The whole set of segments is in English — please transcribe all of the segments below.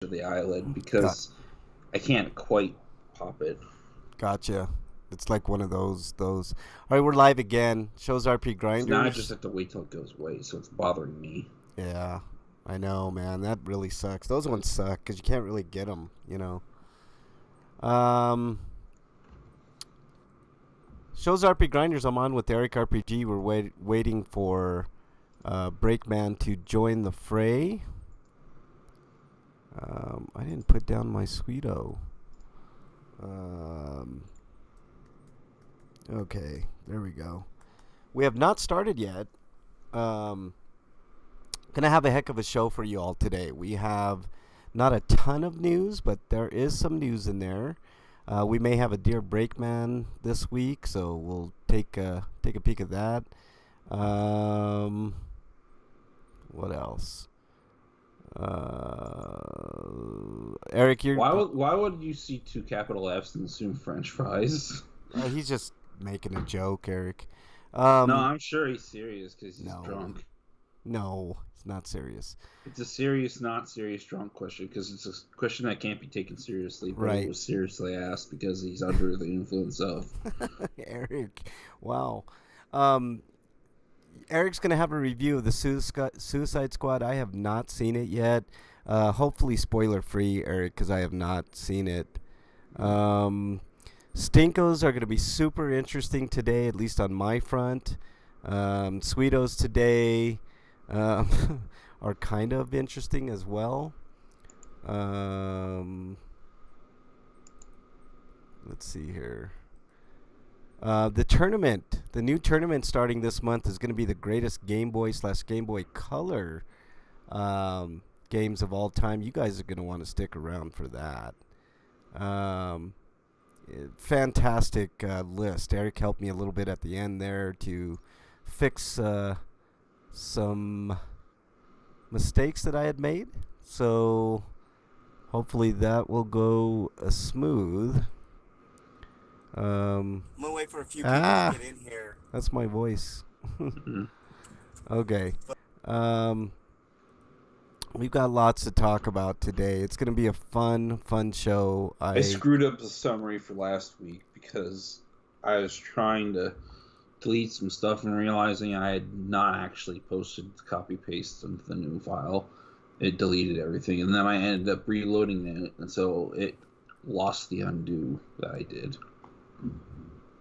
of the eyelid Got, because I can't quite pop it. gotcha. It's like one of those. All right, we're live again. Shows RP So now I just Grinders. have to wait till it goes away, so it's bothering me. Yeah, I know, man. That really sucks. Those ones suck because you can't really get them. Um, shows RP Grinders. I'm on with Eric RPG. We're waiting for Breakman to join the fray. I didn't put down my Sweeto. Okay, there we go. We have not started yet. Um, gonna have a heck of a show for you all today. We have not a ton of news, but there is some news in there. We may have a Dear Breakman this week, so we'll take a peek at that. What else? Eric, you're Why would you see two capital F's and assume French fries? he's just making a joke, Eric. No, I'm sure he's serious because he's No, drunk. no, it's not serious. It's a serious, not serious drunk question because it's a question that can't be taken seriously, but Right. it was seriously asked because he's under the influence of. Eric, wow. Um, Eric's going to have a review of the Suicide Squad. I have not seen it yet. Hopefully spoiler free, Eric, because I have not seen it. Stinkos are going to be super interesting today, at least on my front. Sweetos today are kind of interesting as well. Let's see here. The new tournament starting this month is going to be the greatest Game Boy / Game Boy Color games of all time. You guys are going to want to stick around for that. Fantastic list. Eric helped me a little bit at the end there to fix some mistakes that I had made. So hopefully that will go smooth. I'm gonna wait for a few people to get in here. That's my voice. Okay. We've got lots to talk about today. It's going to be a fun show. I screwed up the summary for last week because I was trying to delete some stuff and realizing I had not actually posted the copy paste into the new file. It deleted everything, and then I ended up reloading it, and so it lost the undo that I did.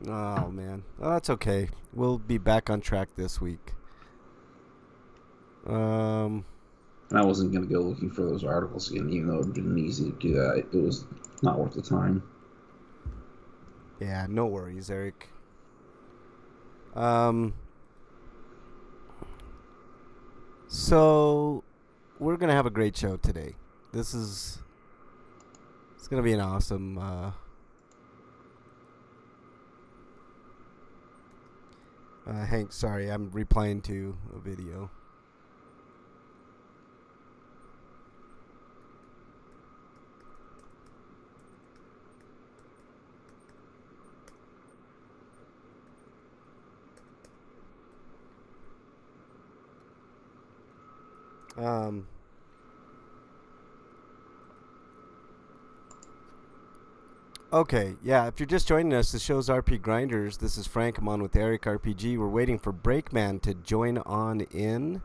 Oh, man. Oh, that's okay. We'll be back on track this week. And I wasn't going to go looking for those articles again, even though it would have been easy to do that. It was not worth the time. Yeah, no worries, Eric. So we're going to have a great show today. It's going to be an awesome Hank, sorry, I'm replying to a video. Okay, yeah, if you're just joining us, the show's RP Grinders. This is Frank. I'm on with Eric RPG. We're waiting for Breakman to join on in.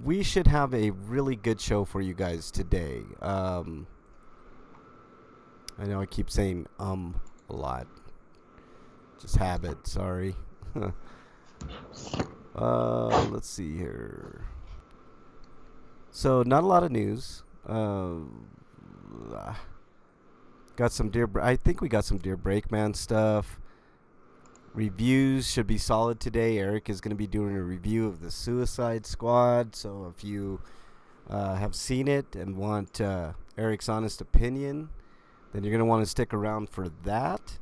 We should have a really good show for you guys today. I know I keep saying a lot. Just habit, sorry. Let's see here. So, not a lot of news. Got some I think we got some Dear Breakman stuff. Reviews should be solid today. Eric is going to be doing a review of the Suicide Squad. So if you have seen it and want Eric's honest opinion, then you're going to want to stick around for that.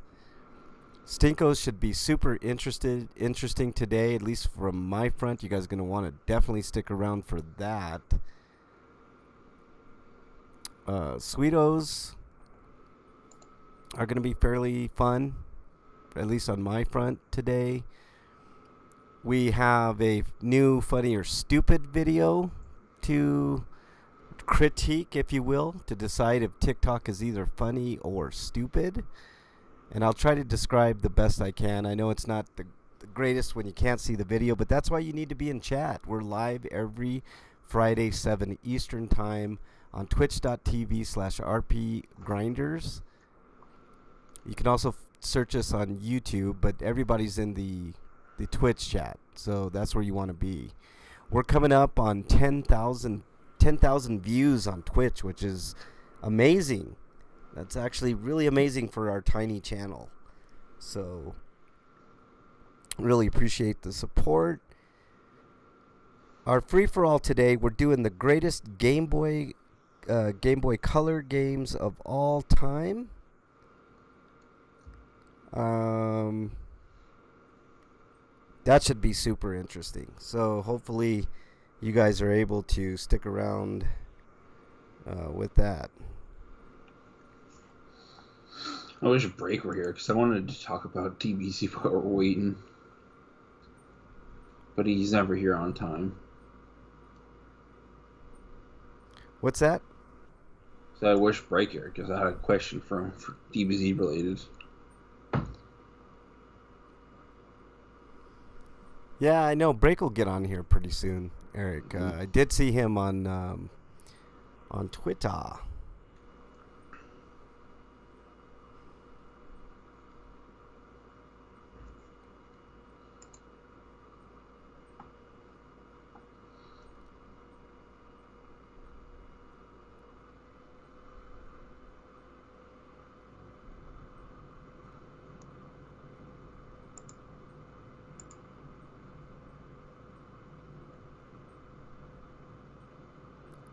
Stinkos should be super interesting today, at least from my front. You guys are going to want to definitely stick around for that. Sweetos are going to be fairly fun, at least on my front today. We have a new funny or stupid video to critique, if you will, to decide if TikTok is either funny or stupid. And I'll try to describe the best I can. I know it's not the greatest when you can't see the video, but that's why you need to be in chat. We're live every Friday, 7 Eastern Time on twitch.tv/RPGrinders. You can also search us on YouTube, but everybody's in the Twitch chat, so that's where you want to be. We're coming up on 10,000 views on Twitch, which is amazing. That's actually really amazing for our tiny channel. So, really appreciate the support. Our free-for-all today, we're doing the greatest Game Boy Color games of all time. That should be super interesting. So hopefully you guys are able to stick around with that. I wish Break were here because I wanted to talk about TBC while we're waiting. But he's never here on time. What's that? So I wish Break here because I had a question for him for DBZ related. Yeah, I know. Break will get on here pretty soon, Eric. I did see him on Twitter.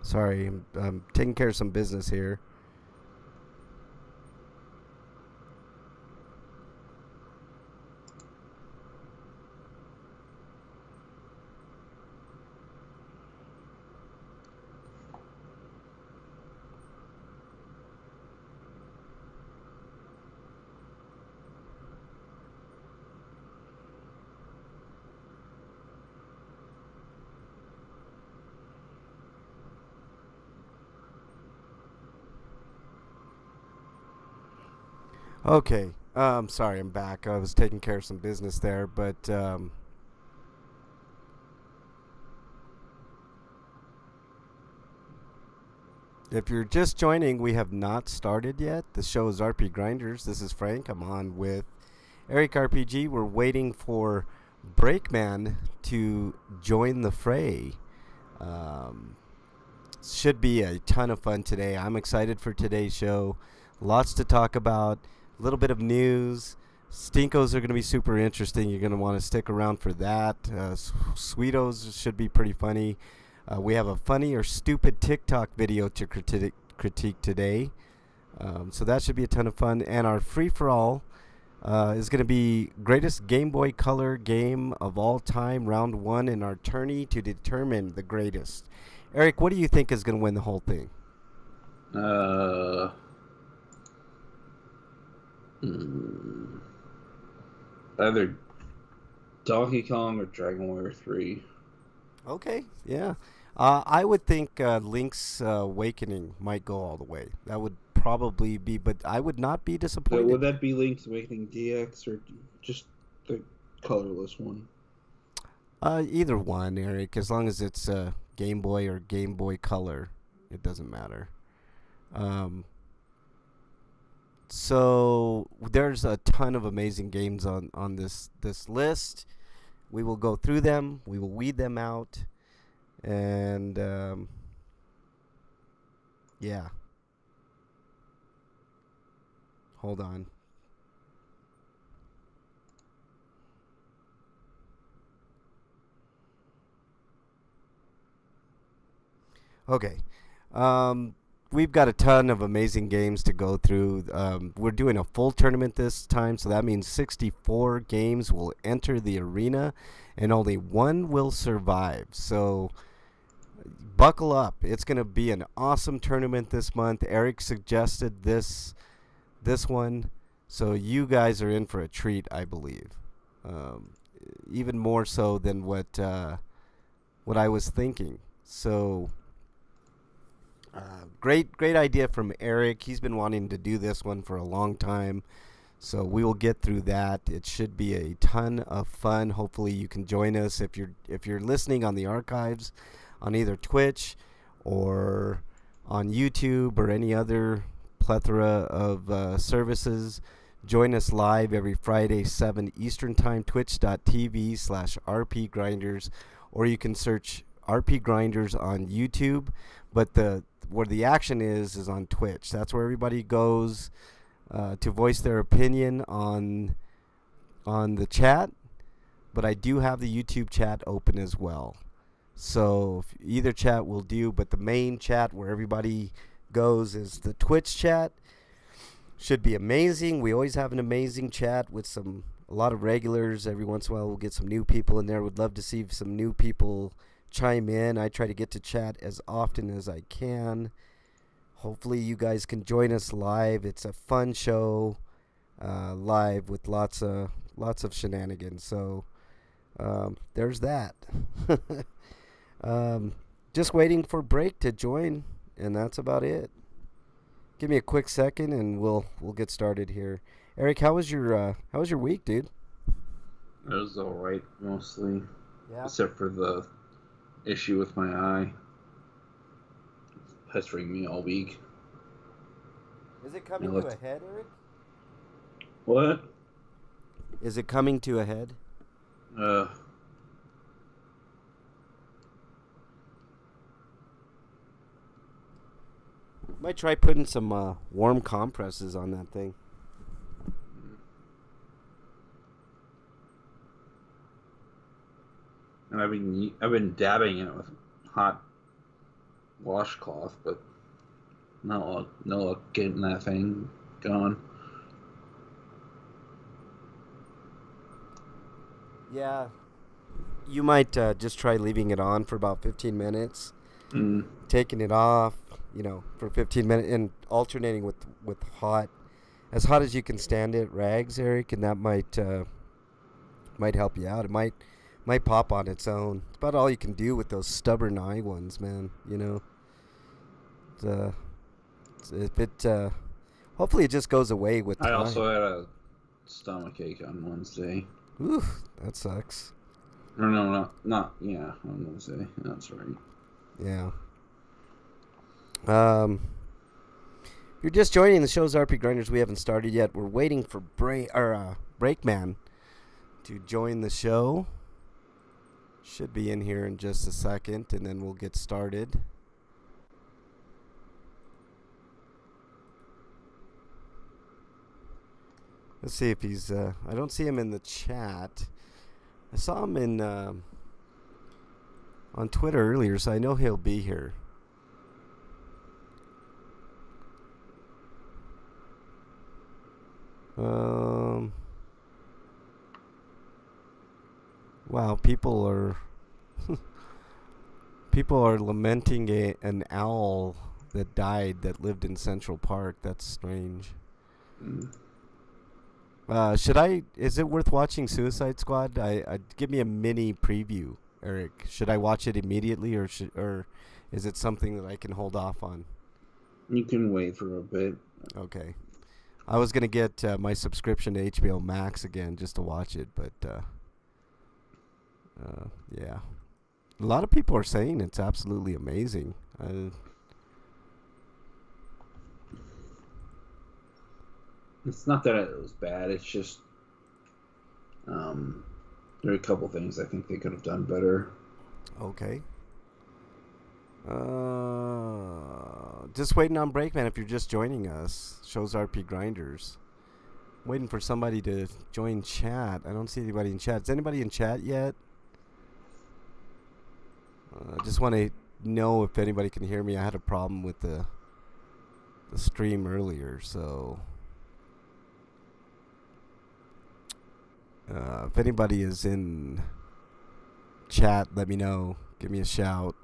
Sorry, I'm taking care of some business here. Okay. Sorry, I'm back. I was taking care of some business there, but if you're just joining, we have not started yet. The show is RPGrinders. This is Frank. I'm on with Eric RPG. We're waiting for Breakman to join the fray. Should be a ton of fun today. I'm excited for today's show. Lots to talk about. A little bit of news. Stinkos are going to be super interesting. You're going to want to stick around for that. Sweetos should be pretty funny. We have a funny or stupid TikTok video to critique today. So that should be a ton of fun. And our free-for-all is going to be greatest Game Boy Color game of all time, round 1, and our tourney to determine the greatest. Eric, what do you think is going to win the whole thing? Either Donkey Kong or Dragon Warrior 3. Okay, yeah. I would think Link's Awakening might go all the way. That would probably be, but I would not be disappointed. Would that be Link's Awakening DX or just the colorless one? Either one, Eric. As long as it's Game Boy or Game Boy Color, it doesn't matter. So there's a ton of amazing games on this list. We will go through them. We will weed them out. And yeah. Hold on. Okay. We've got a ton of amazing games to go through. We're doing a full tournament this time, so that means 64 games will enter the arena, and only one will survive. So buckle up. It's going to be an awesome tournament this month. Eric suggested this one, so you guys are in for a treat, I believe. Even more so than what I was thinking. So Great idea from Eric. He's been wanting to do this one for a long time. So we will get through that. It should be a ton of fun. Hopefully you can join us if you're listening on the archives on either Twitch or on YouTube or any other plethora of services. Join us live every Friday, 7 Eastern Time, twitch.tv/RPGrinders, or you can search RPGrinders on YouTube. But where the action is on Twitch. That's where everybody goes to voice their opinion on the chat. But I do have the YouTube chat open as well. So either chat will do, but the main chat where everybody goes is the Twitch chat. Should be amazing. We always have an amazing chat with a lot of regulars. Every once in a while we'll get some new people in there. Would love to see some new people chime in. I try to get to chat as often as I can. Hopefully you guys can join us live. It's a fun show live with lots of shenanigans. So there's that. Just waiting for Break to join, and that's about it. Give me a quick second, and we'll get started here. Eric, how was your week, dude? It was all right, mostly. Yeah. Except for the issue with my eye. It's pestering me all week. Is it coming to a head, Eric? What? Is it coming to a head? Might try putting some warm compresses on that thing. And I've been dabbing it with hot washcloth, but no luck getting that thing gone. Yeah. You might just try leaving it on for about 15 minutes. Taking it off, for 15 minutes and alternating with hot, as hot as you can stand it, rags, Eric, and that might help you out. It might pop on its own. It's about all you can do with those stubborn eye ones, man. Hopefully it just goes away with time. I also had a stomachache on Wednesday. Oof, that sucks. Or no, not on Wednesday. That's right. Yeah. If you're just joining the show's RPGrinders, we haven't started yet. We're waiting for Breakman to join the show. Should be in here in just a second, and then we'll get started. Let's see if he's... I don't see him in the chat. I saw him on Twitter earlier, so I know he'll be here. Wow, people are lamenting an owl that died that lived in Central Park. That's strange. Is it worth watching Suicide Squad? Give me a mini preview, Eric. Should I watch it immediately, or is it something that I can hold off on? You can wait for a bit. Okay. I was gonna get my subscription to HBO Max again just to watch it, but yeah, a lot of people are saying it's absolutely amazing. It's not that it was bad. It's just there are a couple things I think they could have done better. Okay. Just waiting on Breakman if you're just joining us. Shows RPGrinders. Waiting for somebody to join chat. I don't see anybody in chat. Is anybody in chat yet? I just want to know if anybody can hear me. I had a problem with the stream earlier, so if anybody is in chat, let me know. Give me a shout.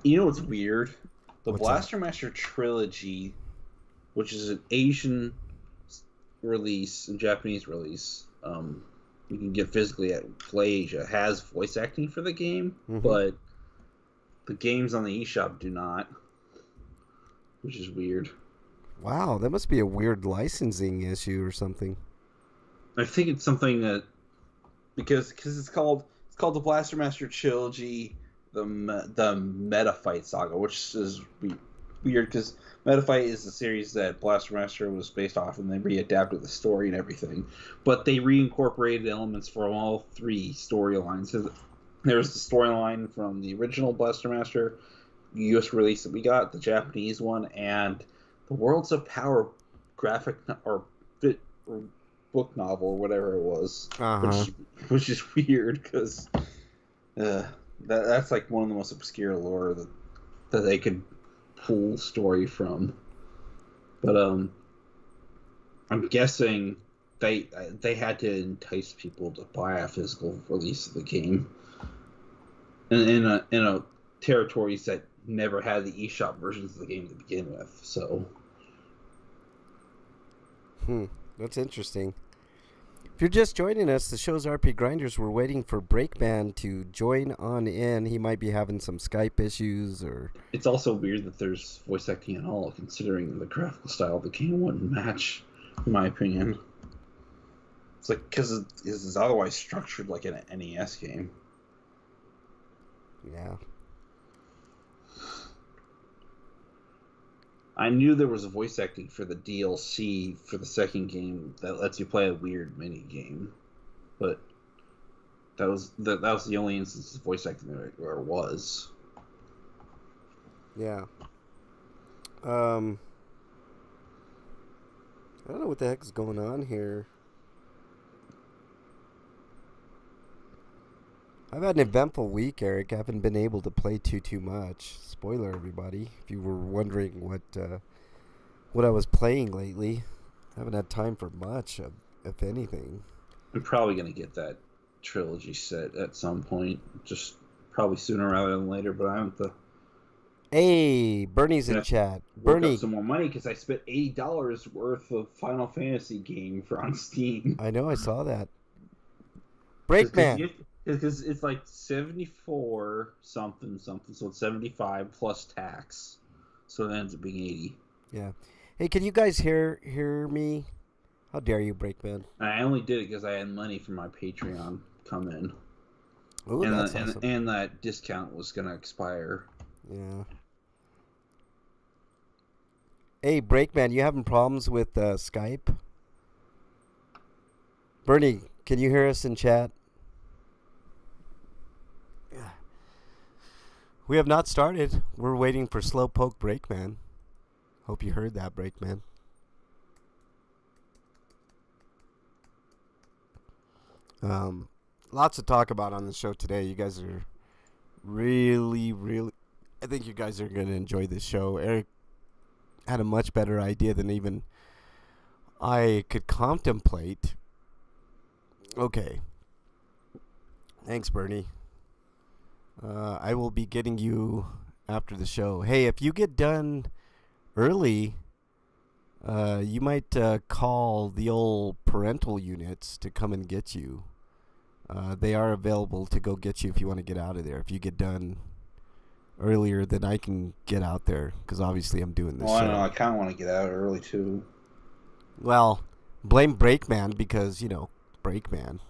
You know what's weird? The What's Blaster Master trilogy, which is an Asian release and Japanese release, you can get physically at Play Asia has voice acting for the game, but the games on the eShop do not, which is weird. Wow, that must be a weird licensing issue or something. I think it's something that because it's called the Blaster Master Trilogy, the Metafight Saga, which is weird because Metafight is the series that Blaster Master was based off, and they readapted the story and everything. But they reincorporated elements from all three storylines. There's the storyline from the original Blaster Master U.S. release that we got, the Japanese one, and the Worlds of Power graphic or book novel or whatever it was, which is weird because that's like one of the most obscure lore that they could pull story from. But I'm guessing they had to entice people to buy a physical release of the game in a territories that never had the eShop versions of the game to begin with. So that's interesting. If you're just joining us, the show's RPGrinders. We're waiting for Breakman to join on in. He might be having some Skype issues, or... It's also weird that there's voice acting at all, considering the graphical style of the game wouldn't match, in my opinion. It's like, because it's otherwise structured like an NES game. Yeah. I knew there was a voice acting for the DLC for the second game that lets you play a weird mini game, but that was the only instance of voice acting there was. Yeah. I don't know what the heck is going on here. I've had an eventful week, Eric. I haven't been able to play too much. Spoiler, everybody, if you were wondering what I was playing lately. I haven't had time for much, if anything. I'm probably going to get that trilogy set at some point, just probably sooner rather than later, but I haven't the... Hey, Bernie's in chat. Bernie, up some more money because I spent $80 worth of Final Fantasy game on Steam. I know, I saw that. Breakman. Because it's like 74 something, so it's 75 plus tax, so it ends up being 80. Yeah. Hey, can you guys hear me? How dare you, Breakman? I only did it because I had money from my Patreon come in. Ooh, and that's awesome. And that discount was gonna expire. Yeah. Hey, Breakman, you having problems with Skype? Bernie, can you hear us in chat? We have not started. We're waiting for Slowpoke Breakman. Hope you heard that, Breakman. Lots to talk about on the show today. You guys are really... I think you guys are going to enjoy this show. Eric had a much better idea than even I could contemplate. Okay. Thanks, Bernie. I will be getting you after the show. Hey, if you get done early, you might call the old parental units to come and get you. They are available to go get you if you want to get out of there. If you get done earlier than I can get out there, because obviously I'm doing this show. I don't know. I kind of want to get out early, too. Well, blame Breakman because, Breakman.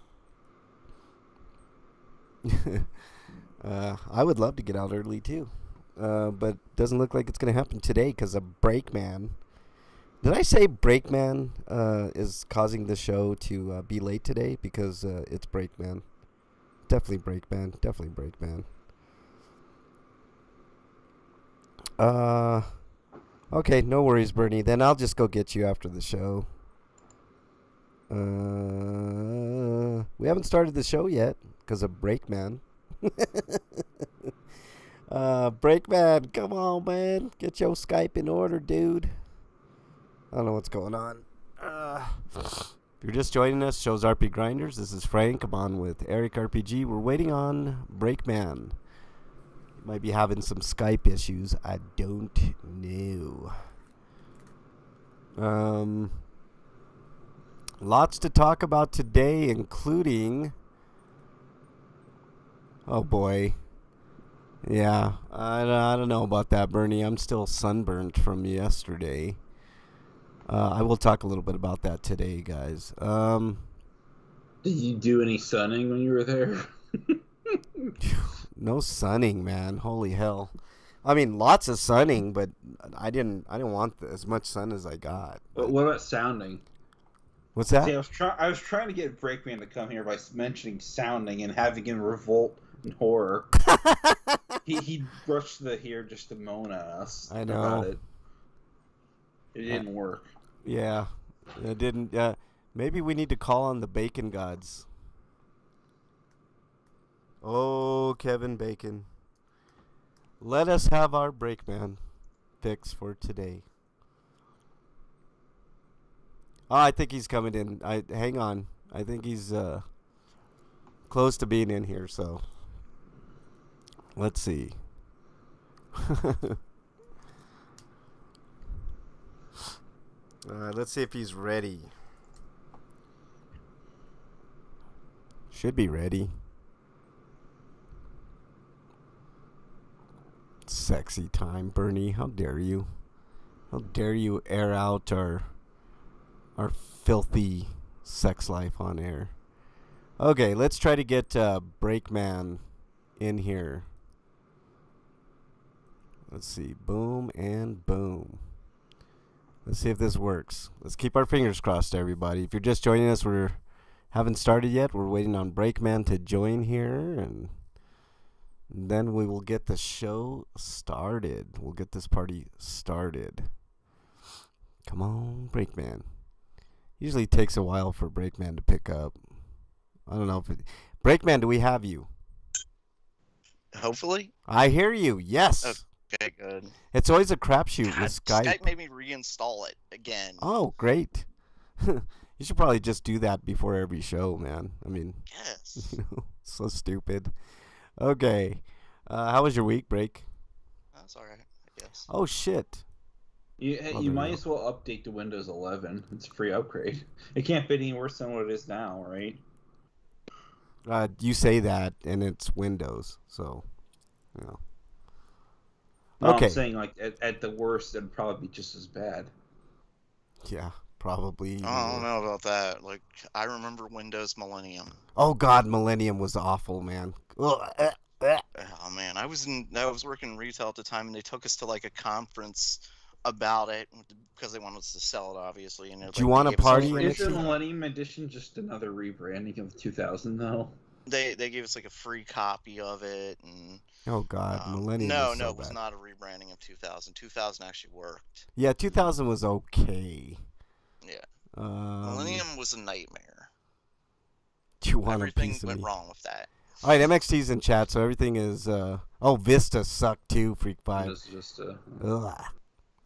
I would love to get out early too, but doesn't look like it's going to happen today because of Breakman. Did I say Breakman is causing the show to be late today? Because it's Breakman. Definitely Breakman. Okay, no worries, Bernie. Then I'll just go get you after the show. We haven't started the show yet because of Breakman. Breakman, come on, man. Get your Skype in order, dude. I don't know what's going on. If you're just joining us, show's RPGrinders. This is Frank. I'm on with Eric RPG. We're waiting on Breakman. He might be having some Skype issues. I don't know. Lots to talk about today, including... Oh, boy. Yeah, I don't know about that, Bernie. I'm still sunburnt from yesterday. I will talk a little bit about that today, guys. Did you do any sunning when you were there? No sunning, man. Holy hell. I mean, lots of sunning, but I didn't want as much sun as I got. But what about sounding? What's that? See, I was trying to get Breakman to come here by mentioning sounding and having him revolt in horror. he brushed the hair just to moan at us. I know. About it. It didn't work. Yeah, it didn't. Maybe we need to call on the bacon gods. Oh, Kevin Bacon. Let us have our Breakman fix for today. Oh, I think he's coming in. Hang on. I think he's close to being in here, so let's see. Let's see if he's ready. Should be ready. Sexy time, Bernie. How dare you? How dare you air out our filthy sex life on air? Okay, let's try to get Breakman in here. Let's see. Boom and boom. Let's see if this works. Let's keep our fingers crossed, everybody. If you're just joining us, we haven't started yet. We're waiting on Breakman to join here, and then we will get the show started. We'll get this party started. Come on, Breakman. Usually takes a while for Breakman to pick up. I don't know if Breakman, do we have you? Hopefully. I hear you. Yes. Okay, good. It's always a crapshoot with Skype. Skype made me reinstall it again. Oh, great. You should probably just do that before every show, man. I mean, yes. So stupid. Okay. How was your week, Break? That's all right, I guess. Oh, shit. You might as well update to Windows 11. It's a free upgrade. It can't be any worse than what it is now, right? You say that, and it's Windows, so, you know. No, Okay. I'm saying, like, at the worst, it'd probably be just as bad. Yeah, probably. I don't know about that. Like, I remember Windows Millennium. Oh, God, Millennium was awful, man. Oh, man. I was working in retail at the time, and they took us to, like, a conference about it because they wanted us to sell it, obviously. And do you want a party? Is the Millennium Edition just another rebranding of 2000, though? They gave us, like, a free copy of it, and... Oh, God, Millennium No, was so it was bad. not a rebranding of 2000. 2000 actually worked. Yeah, 2000 was okay. Yeah. Millennium was a nightmare. Do you want Everything a piece of went me? wrong with that. All right, MXT's in chat, so everything is... Oh, Vista sucked too, Freak 5. It's just Ugh.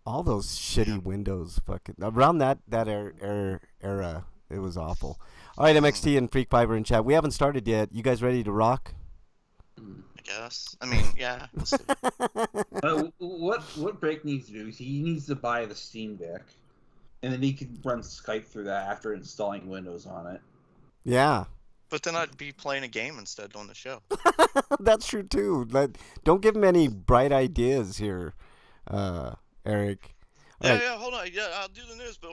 All those shitty Windows fucking... Around that era, it was awful. All right, MXT and Freak 5 are in chat. We haven't started yet. You guys ready to rock? I guess. I mean, yeah. Let's do it. what Break needs to do is he needs to buy the Steam Deck, and then he can run Skype through that after installing Windows on it. Yeah. But then I'd be playing a game instead on the show. That's true, too. Don't give him any bright ideas here, Eric. Yeah, hold on. Yeah, I'll do the news, but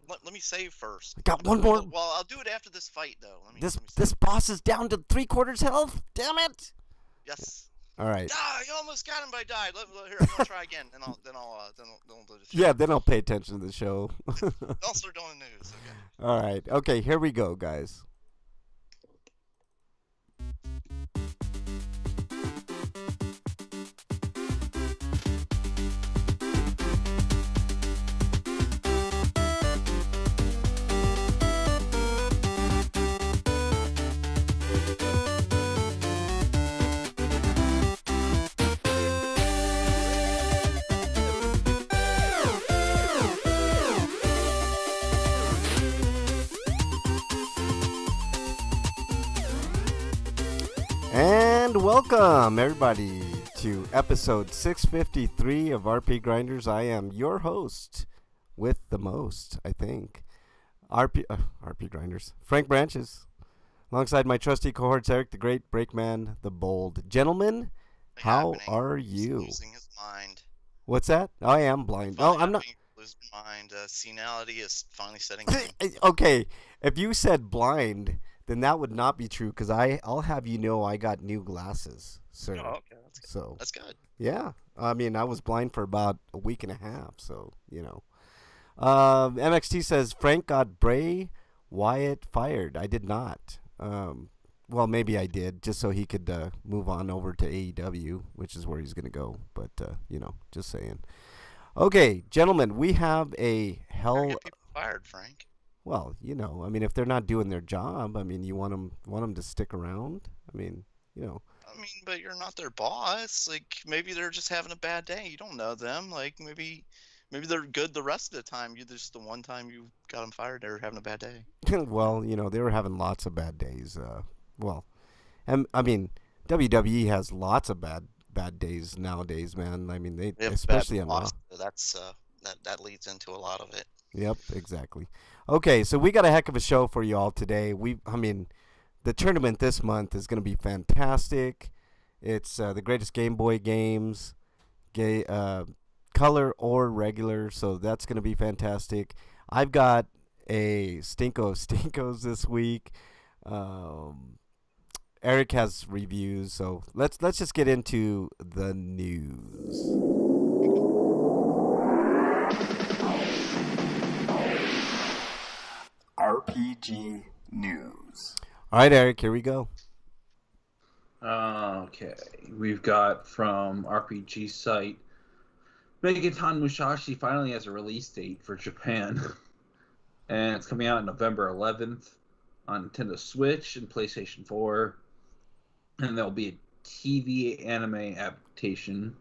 let me save first. Got one more. Well, I'll do it after this fight, though. This boss is down to 3/4 health. Damn it! Yes. All right. Ah, you almost got him, but I died. Here, I'm gonna try again, and then I'll do the show. Yeah, then I'll pay attention to the show. I'll start doing the news. Okay. All right. Okay, here we go, guys. And welcome, everybody, to episode 653 of RPGrinders. I am your host with the most, I think. RP Grinders. Frank Branches. Alongside my trusty cohorts, Eric the Great, Breakman the Bold. Gentlemen, how Happening. are He's you? losing his mind. What's that? I am blind. No, I'm not. Losing my mind. Senility is finally setting in. Okay, if you said blind, then that would not be true because I'll have you know I got new glasses, sir. Oh, okay, that's good. So That's good. yeah, I mean I was blind for about a week and a half, so you know. MXT says Frank got Bray Wyatt fired. I did not. Well, maybe I did, just so he could move on over to AEW, which is where he's going to go. But, you know, just saying. Okay, gentlemen, we have a hell... Get people fired, Frank. Well, you know, I mean, if they're not doing their job, I mean, you want them to stick around? I mean, you know. I mean, but you're not their boss. Like, maybe they're just having a bad day. You don't know them. Like, maybe they're good the rest of the time. You just the one time you got them fired, they were having a bad day. Well, you know, they were having lots of bad days. Well, and I mean, WWE has lots of bad days nowadays, man. I mean, they especially on Raw. That leads into a lot of it. Yep, exactly. Okay, so we got a heck of a show for you all today. I mean, the tournament this month is going to be fantastic. It's the greatest Game Boy games, color or regular, so that's going to be fantastic. I've got a stinko of stinkos this week. Eric has reviews, so let's just get into the news. RPG news. All right, Eric, here we go. Okay, we've got from RPG site, Megaton Musashi finally has a release date for Japan, and it's coming out November 11th on Nintendo Switch and PlayStation 4, and there'll be a TV anime adaptation,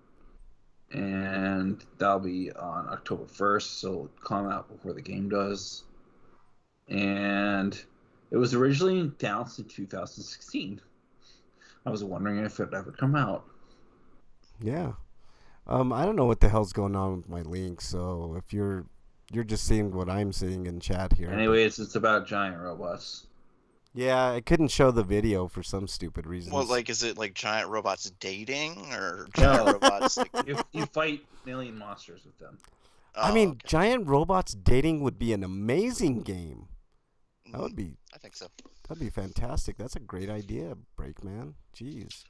and that'll be on October 1st, so it'll come out before the game does. And it was originally announced in 2016. I was wondering if it'd ever come out. Yeah. I don't know what the hell's going on with my link, so if you're just seeing what I'm seeing in chat here. Anyways, it's about giant robots. Yeah, I couldn't show the video for some stupid reason. Well, like, is it like giant robots dating or giant robots? Like... You fight alien monsters with them. I mean, okay. Giant robots dating would be an amazing game. That would be. I think so. That'd be fantastic. That's a great idea, Breakman. Jeez.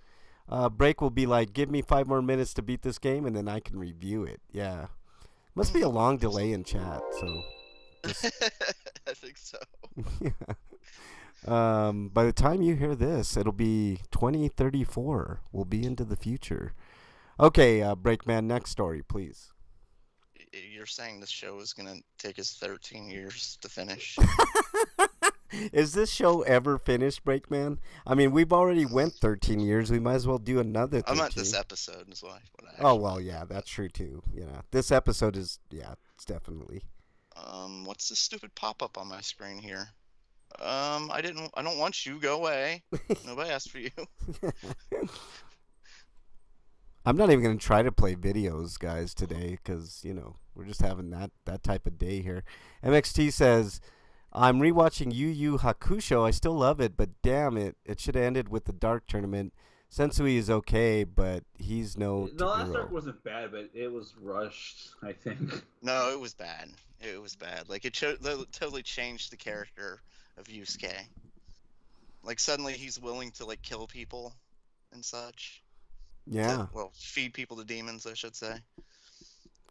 Break will be like, give me 5 more minutes to beat this game, and then I can review it. Yeah. Must be a long delay in chat, so. I think so. Yeah. By the time you hear this, it'll be 2034. We'll be into the future. Okay, Breakman, next story, please. You're saying this show is going to take us 13 years to finish? Is this show ever finished, Breakman? I mean, we've already went 13 years. We might as well do another 13. I meant this episode is what I Oh, well, yeah, that's true, too. Yeah, this episode is, yeah, it's definitely. What's this stupid pop-up on my screen here? I don't want you. Go away. Nobody asked for you. I'm not even going to try to play videos, guys, today, because, you know, we're just having that type of day here. MXT says, I'm rewatching Yu Yu Hakusho. I still love it, but damn it, it should have ended with the Dark Tournament. Sensui is okay, but he's no The last arc wasn't bad, but it was rushed, I think. No, it was bad. It was bad. Like, it totally changed the character of Yusuke. Like, suddenly he's willing to, like, kill people and such. Yeah. Feed people to demons, I should say.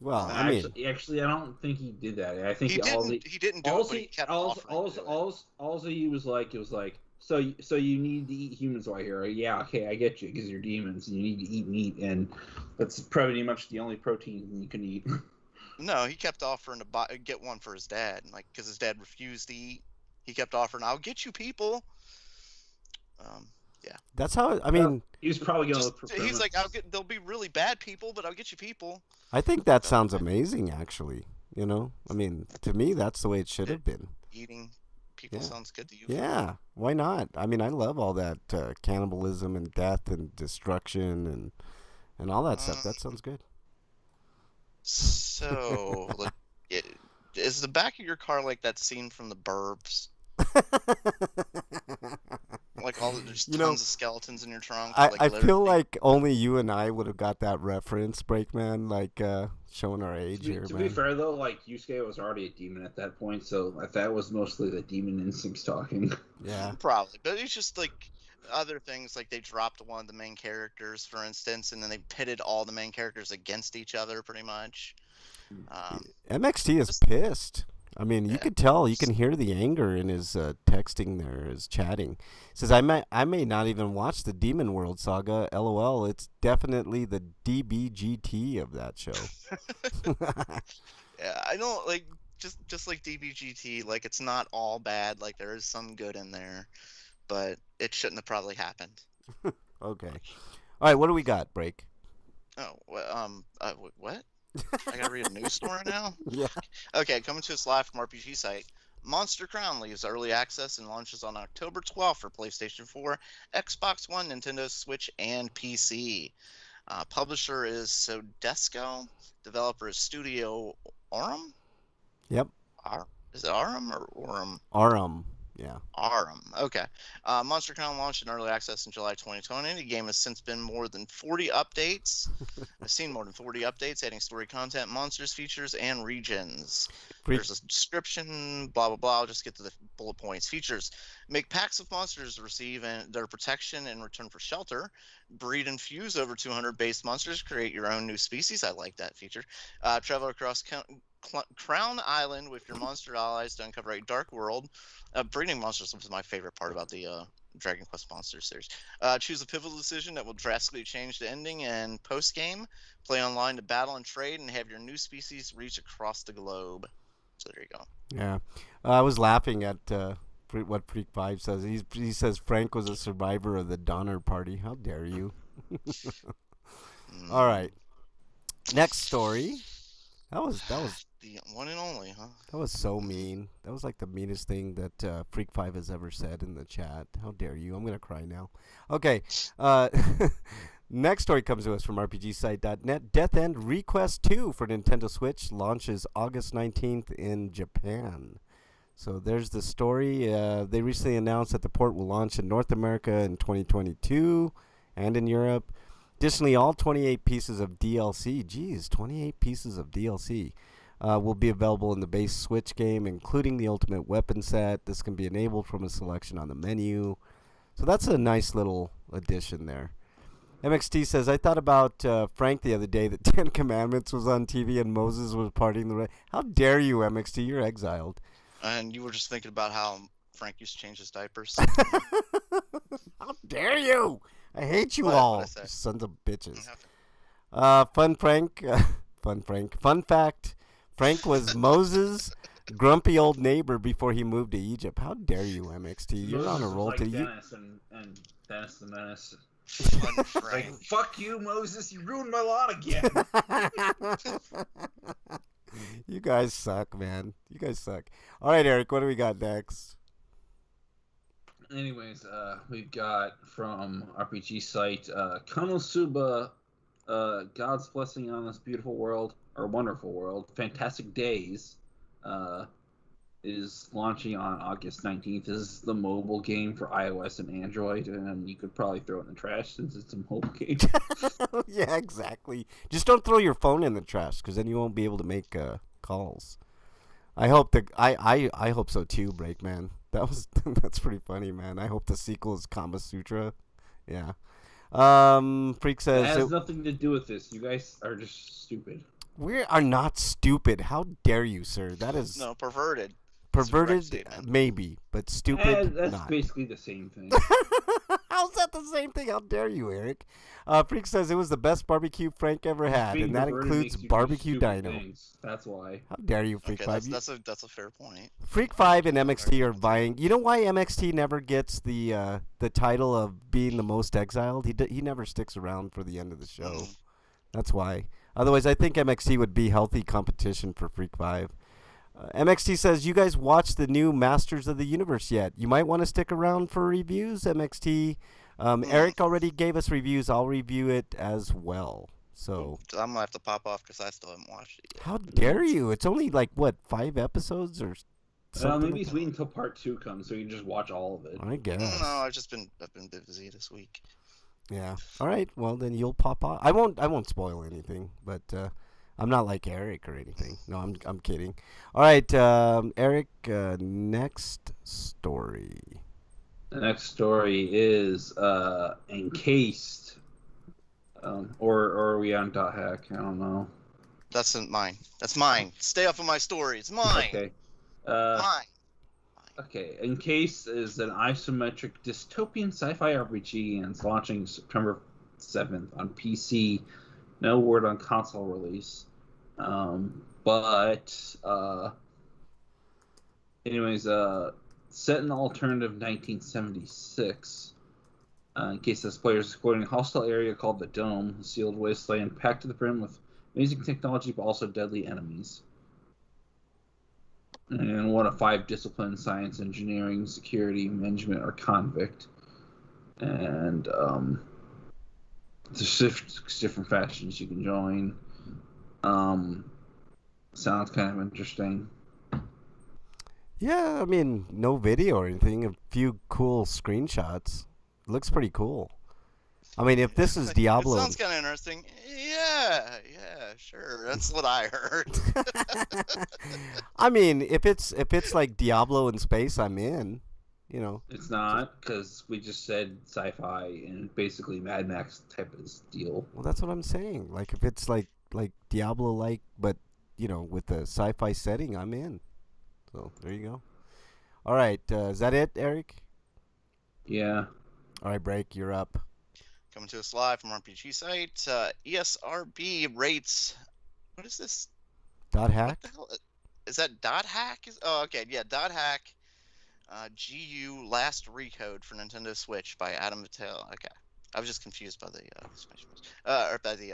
Well, actually, I don't think he did that. I think he didn't do it, but he kept offering to do it. All he was like, so you need to eat humans while here. Yeah, okay, I get you, because you're demons, and you need to eat meat, and that's pretty much the only protein you can eat. No, he kept offering to get one for his dad, like, because his dad refused to eat. He kept offering, I'll get you people. Yeah. That's how, I mean... He was probably going to look for He's like, they'll be really bad people, but I'll get you people. I think that sounds amazing, actually. You know? I mean, to me, that's the way it should have been. Eating people sounds good to you. Yeah, why not? I mean, I love all that cannibalism and death and destruction and all that stuff. That sounds good. So, Is the back of your car like that scene from The Burbs? Like there's tons of skeletons in your trunk. I feel like only you and I would have got that reference, Breakman, like showing our age here, To man. be fair, though, like, Yusuke was already a demon at that point, so that was mostly the demon instincts talking. Yeah. Probably. But it's just, like, other things, like they dropped one of the main characters, for instance, and then they pitted all the main characters against each other, pretty much. MXT is pissed. I mean, you could tell, you can hear the anger in his texting there, his chatting. He says, I may not even watch the Demon World saga. LOL, it's definitely the DBGT of that show. Yeah, I don't, like, just like DBGT, like, it's not all bad. Like, there is some good in there, but it shouldn't have probably happened. Okay. All right, what do we got, Break? Oh, what? I gotta read a news story now? Yeah. Okay, coming to us live from RPG site. Monster Crown leaves early access and launches on October 12th for PlayStation 4, Xbox One, Nintendo Switch, and PC. Publisher is Sodesco. Developer is Studio Aurum? Yep. Is it Aurum or Aurum? Aurum. Yeah. Aurum. Okay. Monster Crown launched in early access in July 2020. The game has since been more than 40 updates. I've seen more than 40 updates, adding story content, monsters, features, and regions. There's a description, blah, blah, blah. I'll just get to the bullet points. Features. Make packs of monsters to receive their protection in return for shelter. Breed and fuse over 200 base monsters. Create your own new species. I like that feature. Travel across Crown Island with your monster allies to uncover a dark world. Breeding monsters was my favorite part about the Dragon Quest Monsters series. Choose a pivotal decision that will drastically change the ending and post-game. Play online to battle and trade and have your new species reach across the globe. So there you go. Yeah. I was laughing at what Freak 5 says. He says Frank was a survivor of the Donner Party. How dare you? All right. Next story. That was the one and only, huh? That was so mean. That was like the meanest thing that Freak 5 has ever said in the chat. How dare you? I'm going to cry now. Okay. Next story comes to us from RPGsite.net. Death End Request 2 for Nintendo Switch launches August 19th in Japan. So there's the story. They recently announced that the port will launch in North America in 2022 and in Europe. Additionally, all 28 pieces of DLC, 28 pieces of DLC, will be available in the base Switch game, including the Ultimate Weapon set. This can be enabled from a selection on the menu. So that's a nice little addition there. MXT says, I thought about Frank the other day that 10 Commandments was on TV and Moses was parting the... How dare you, MXT? You're exiled. And you were just thinking about how Frank used to change his diapers. How dare you? I hate you all, you sons of bitches. Fun fact, Frank was Moses' grumpy old neighbor before he moved to Egypt. How dare you, MXT? You're on a roll like to you. Dennis and Dennis the Menace. Fun Frank. Like, fuck you, Moses. You ruined my lawn again. You guys suck, man. You guys suck. All right, Eric, what do we got next? Anyways, we've got from RPG site Konosuba, God's Blessing on This Beautiful World, or Wonderful World, Fantastic Days, is launching on August 19th. This is the mobile game for iOS and Android, and you could probably throw it in the trash since it's a mobile game. Yeah, exactly. Just don't throw your phone in the trash, because then you won't be able to make calls. I hope I hope so too, Breakman. That's pretty funny, man. I hope the sequel is Kama Sutra. Yeah. Freak says it has nothing to do with this. You guys are just stupid. We are not stupid. How dare you, sir? That is perverted. Perverted, maybe, but stupid. That's not. basically the same thing. How's that the same thing? How dare you, Eric? Freak says it was the best barbecue Frank ever had, and that includes barbecue dino. Things. That's why. How dare you, Freak 5? That's a fair point. Freak 5 and MXT are vying. You know why MXT never gets the title of being the most exiled? He never sticks around for the end of the show. That's why. Otherwise, I think MXT would be healthy competition for Freak 5. MXT says, you guys watched the new Masters of the Universe yet? You might want to stick around for reviews, MXT. Eric already gave us reviews. I'll review it as well. So I'm gonna have to pop off because I still haven't watched it yet. how dare you? It's only like what 5 episodes or something. Maybe he's waiting until part 2 comes so you can just watch all of it. I guess. No, I've been busy this week. Yeah. All right. Well, then you'll pop off. I won't spoil anything, but I'm not like Eric or anything. No, I'm kidding. All right, Eric. Next story. The next story is Encased. Or are we on .hack? I don't know. That's mine. That's mine. Stay off of my story. It's mine. Okay. Mine. Okay. Encased is an isometric dystopian sci-fi RPG, and it's launching September 7th on PC. No word on console release. Anyways, set in the alternative 1976. In case this player is exploring a hostile area called the Dome, a sealed wasteland packed to the brim with amazing technology but also deadly enemies. And one of 5 disciplines: science, engineering, security, management, or convict. And there's different factions you can join. Sounds kind of interesting. Yeah, I mean, no video or anything. A few cool screenshots. Looks pretty cool. I mean, if this is Diablo, It sounds kind of interesting. Yeah, sure. That's what I heard. I mean, if it's like Diablo in space, I'm in. You know. It's not, because we just said sci-fi and basically Mad Max type of deal. Well, that's what I'm saying. Like, if it's like Diablo, like, but you know, with the sci-fi setting, I'm in. So there you go. All right, is that it, Eric? Yeah. All right, Break, you're up. Coming to us live from RPG site. ESRB rates. What is this? .hack? What the hell? Is that .hack? Oh, okay. Yeah, .hack. GU Last Recode for Nintendo Switch by Adam Mattel. Okay. I was just confused by the or by the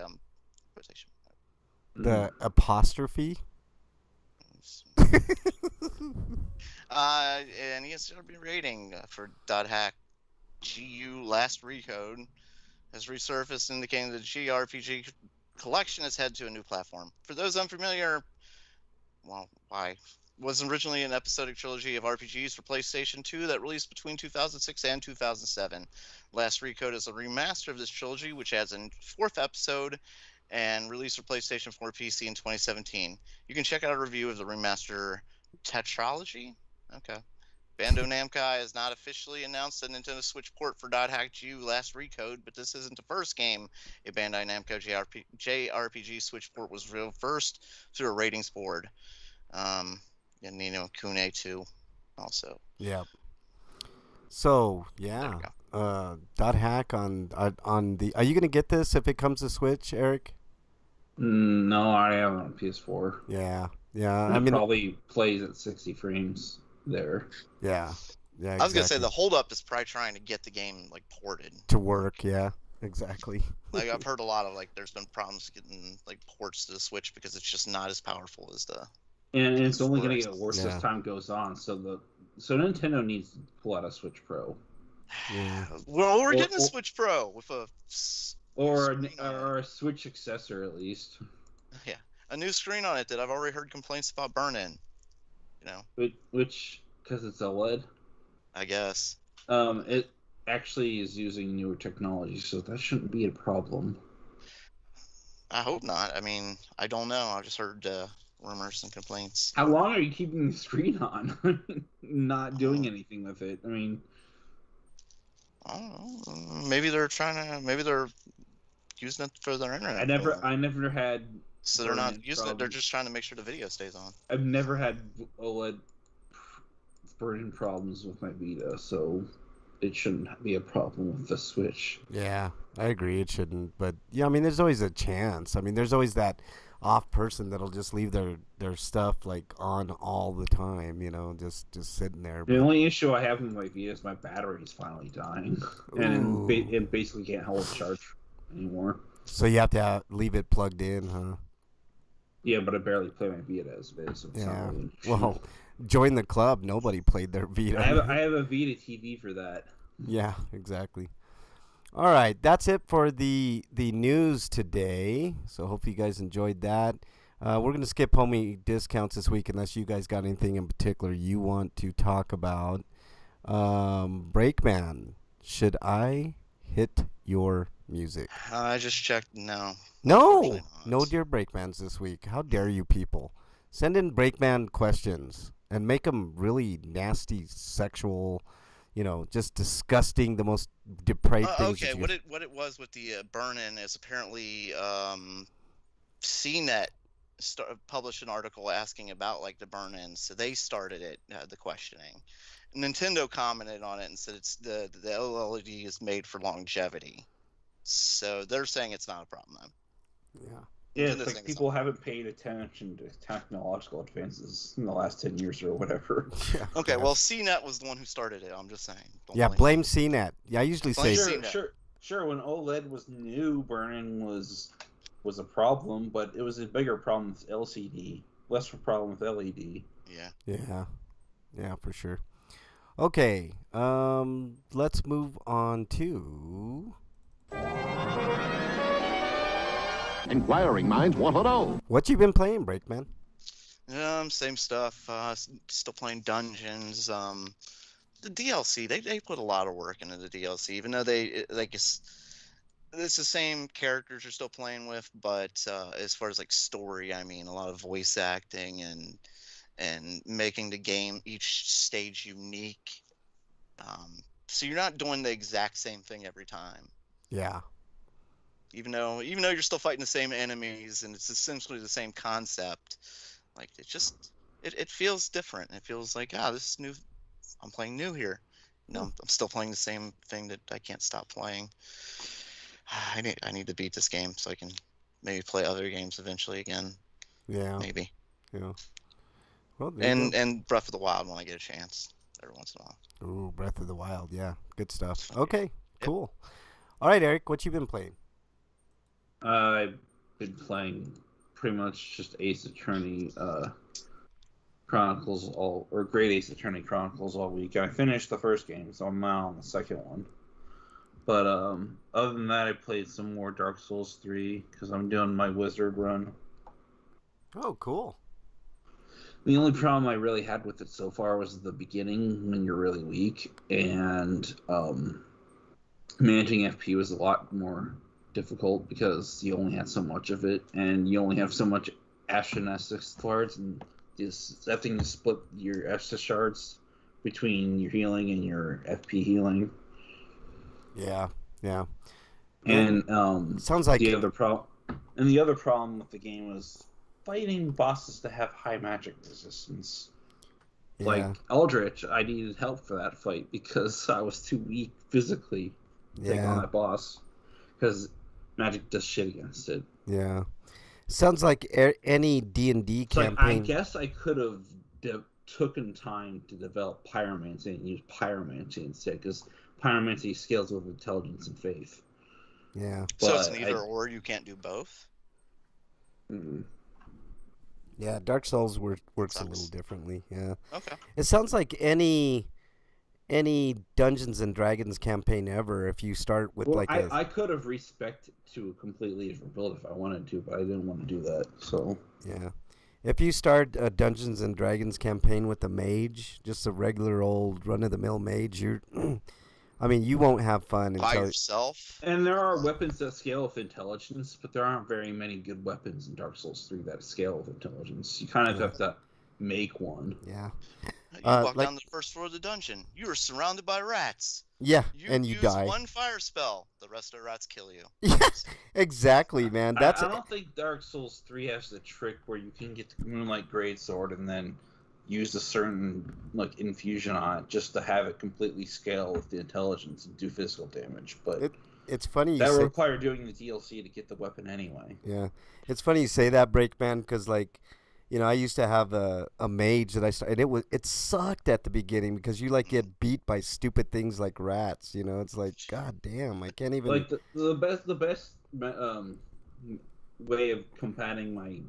quotation. The apostrophe? An ESRB rating for .hack GU Last Recode has resurfaced, indicating the JRPG collection has headed to a new platform. For those unfamiliar, well, why? Was originally an episodic trilogy of RPGs for PlayStation 2 that released between 2006 and 2007. Last Recode is a remaster of this trilogy, which adds a 4th episode and released for PlayStation 4 PC in 2017. You can check out a review of the remaster tetralogy. Okay. Bandai Namco has not officially announced a Nintendo Switch port for .hack GU Last Recode, but this isn't the first game a Bandai Namco JRPG Switch port was revealed first through a ratings board. And Nino Kune too, also. Yep. So yeah, .hack on the. Are you gonna get this if it comes to Switch, Eric? No, I have it on PS4. Yeah. I mean, probably plays at 60 frames there. Yeah. I was gonna say the holdup is probably trying to get the game like ported to work. Yeah, exactly. Like I've heard a lot of there's been problems getting like ports to the Switch because it's just not as powerful as the. And it's only going to get worse as time goes on. So Nintendo needs to pull out a Switch Pro. Yeah. Well, we're getting a Switch Pro with a. Or a Switch successor at least. Yeah, a new screen on it that I've already heard complaints about burn-in. You know. Which because it's OLED. I guess. It actually is using newer technology, so that shouldn't be a problem. I hope not. I mean, I don't know. I've just heard rumors and complaints. How long are you keeping the screen on? Not doing anything with it. I mean, I don't know. Maybe they're using it for their internet. I never had. So they're not using it. They're just trying to make sure the video stays on. I've never had OLED burn-in problems with my Vita, so it shouldn't be a problem with the Switch. Yeah, I agree. It shouldn't. But yeah, I mean, there's always a chance. I mean, there's always that off person that'll just leave their stuff like on all the time, you know, just sitting there. The only issue I have with my Vita is my battery is finally dying, and it basically can't hold a charge anymore. So you have to leave it plugged in, huh? Yeah, but I barely play my Vita as it is. So it's not really well, join the club. Nobody played their Vita. I have a Vita TV for that. Yeah, exactly. All right, that's it for the news today. So hope you guys enjoyed that. We're gonna skip homie discounts this week unless you guys got anything in particular you want to talk about. Breakman, should I hit your music? I just checked. No. No, Unfortunately not. no dear Breakmans this week. How dare you people? Send in Breakman questions and make them really nasty, sexual, just disgusting, the most depraved things. Okay, what it was with the burn-in is apparently CNET published an article asking about like the burn-in, so they started it, the questioning. Nintendo commented on it and said it's the OLED is made for longevity, so they're saying it's not a problem then. Yeah. Yeah, it's like people haven't paid attention to technological advances in the last 10 years or whatever. Yeah. Okay, well, CNET was the one who started it. I'm just saying. Don't Blame CNET. Yeah, I usually say. Sure. When OLED was new, burn-in was a problem, but it was a bigger problem with LCD, less of a problem with LED. Yeah. Yeah, for sure. Okay, let's move on to. Inquiring minds want to know. What you been playing, Breakman? Same stuff. Still playing Dungeons. The DLC, they put a lot of work into the DLC, even though it's the same characters you're still playing with, but as far as like story, I mean, a lot of voice acting and making the game each stage unique. So you're not doing the exact same thing every time. Yeah. Even though you're still fighting the same enemies and it's essentially the same concept, like it feels different. It feels like this is new. I'm playing new here. I'm still playing the same thing that I can't stop playing. I need to beat this game so I can maybe play other games eventually again. Yeah. Maybe. Yeah. Well, and Breath of the Wild when I get a chance every once in a while. Ooh, Breath of the Wild. Yeah, good stuff. Okay, cool. All right, Eric, what you been playing? I've been playing pretty much just Ace Attorney Chronicles Great Ace Attorney Chronicles all week. I finished the first game, so I'm now on the second one. But other than that, I played some more Dark Souls 3 because I'm doing my wizard run. Oh, cool. The only problem I really had with it so far was the beginning when you're really weak, and managing FP was a lot more difficult because you only had so much of it, and you only have so much Ashen shards, and that thing to split your Estus shards between your healing and your FP healing. Yeah. And sounds like the other problem with the game was fighting bosses that have high magic resistance. Yeah. Like Eldritch, I needed help for that fight because I was too weak physically to take on that boss. Because magic does shit against it. Yeah. Sounds like any D&D campaign. I guess I could have taken time to develop Pyromancy and use Pyromancy instead, because Pyromancy scales with intelligence and faith. Yeah. So it's an either or, you can't do both? Mm-mm. Yeah, Dark Souls works a little differently. Yeah. Okay. It sounds like any Dungeons and Dragons campaign ever. If you start with I could have respec to a completely different build if I wanted to, but I didn't want to do that. So yeah, if you start a Dungeons and Dragons campaign with a mage, just a regular old run of the mill mage, you won't have fun by yourself. And there are weapons that scale with intelligence, but there aren't very many good weapons in Dark Souls 3 that scale with intelligence. You kind of have to make one. Yeah. You walk down the first floor of the dungeon. You are surrounded by rats. Yeah, and you use die. One fire spell. The rest of the rats kill you. Yeah, exactly, man. I don't think Dark Souls 3 has the trick where you can get the Moonlight Greatsword and then use a certain infusion on it just to have it completely scale with the intelligence and do physical damage. But it's funny that would require doing the DLC to get the weapon anyway. Yeah, it's funny you say that, Breakman, because I used to have a mage that I started, and it sucked at the beginning because you get beat by stupid things like rats. It's like, god damn, I can't even. The best way of combating my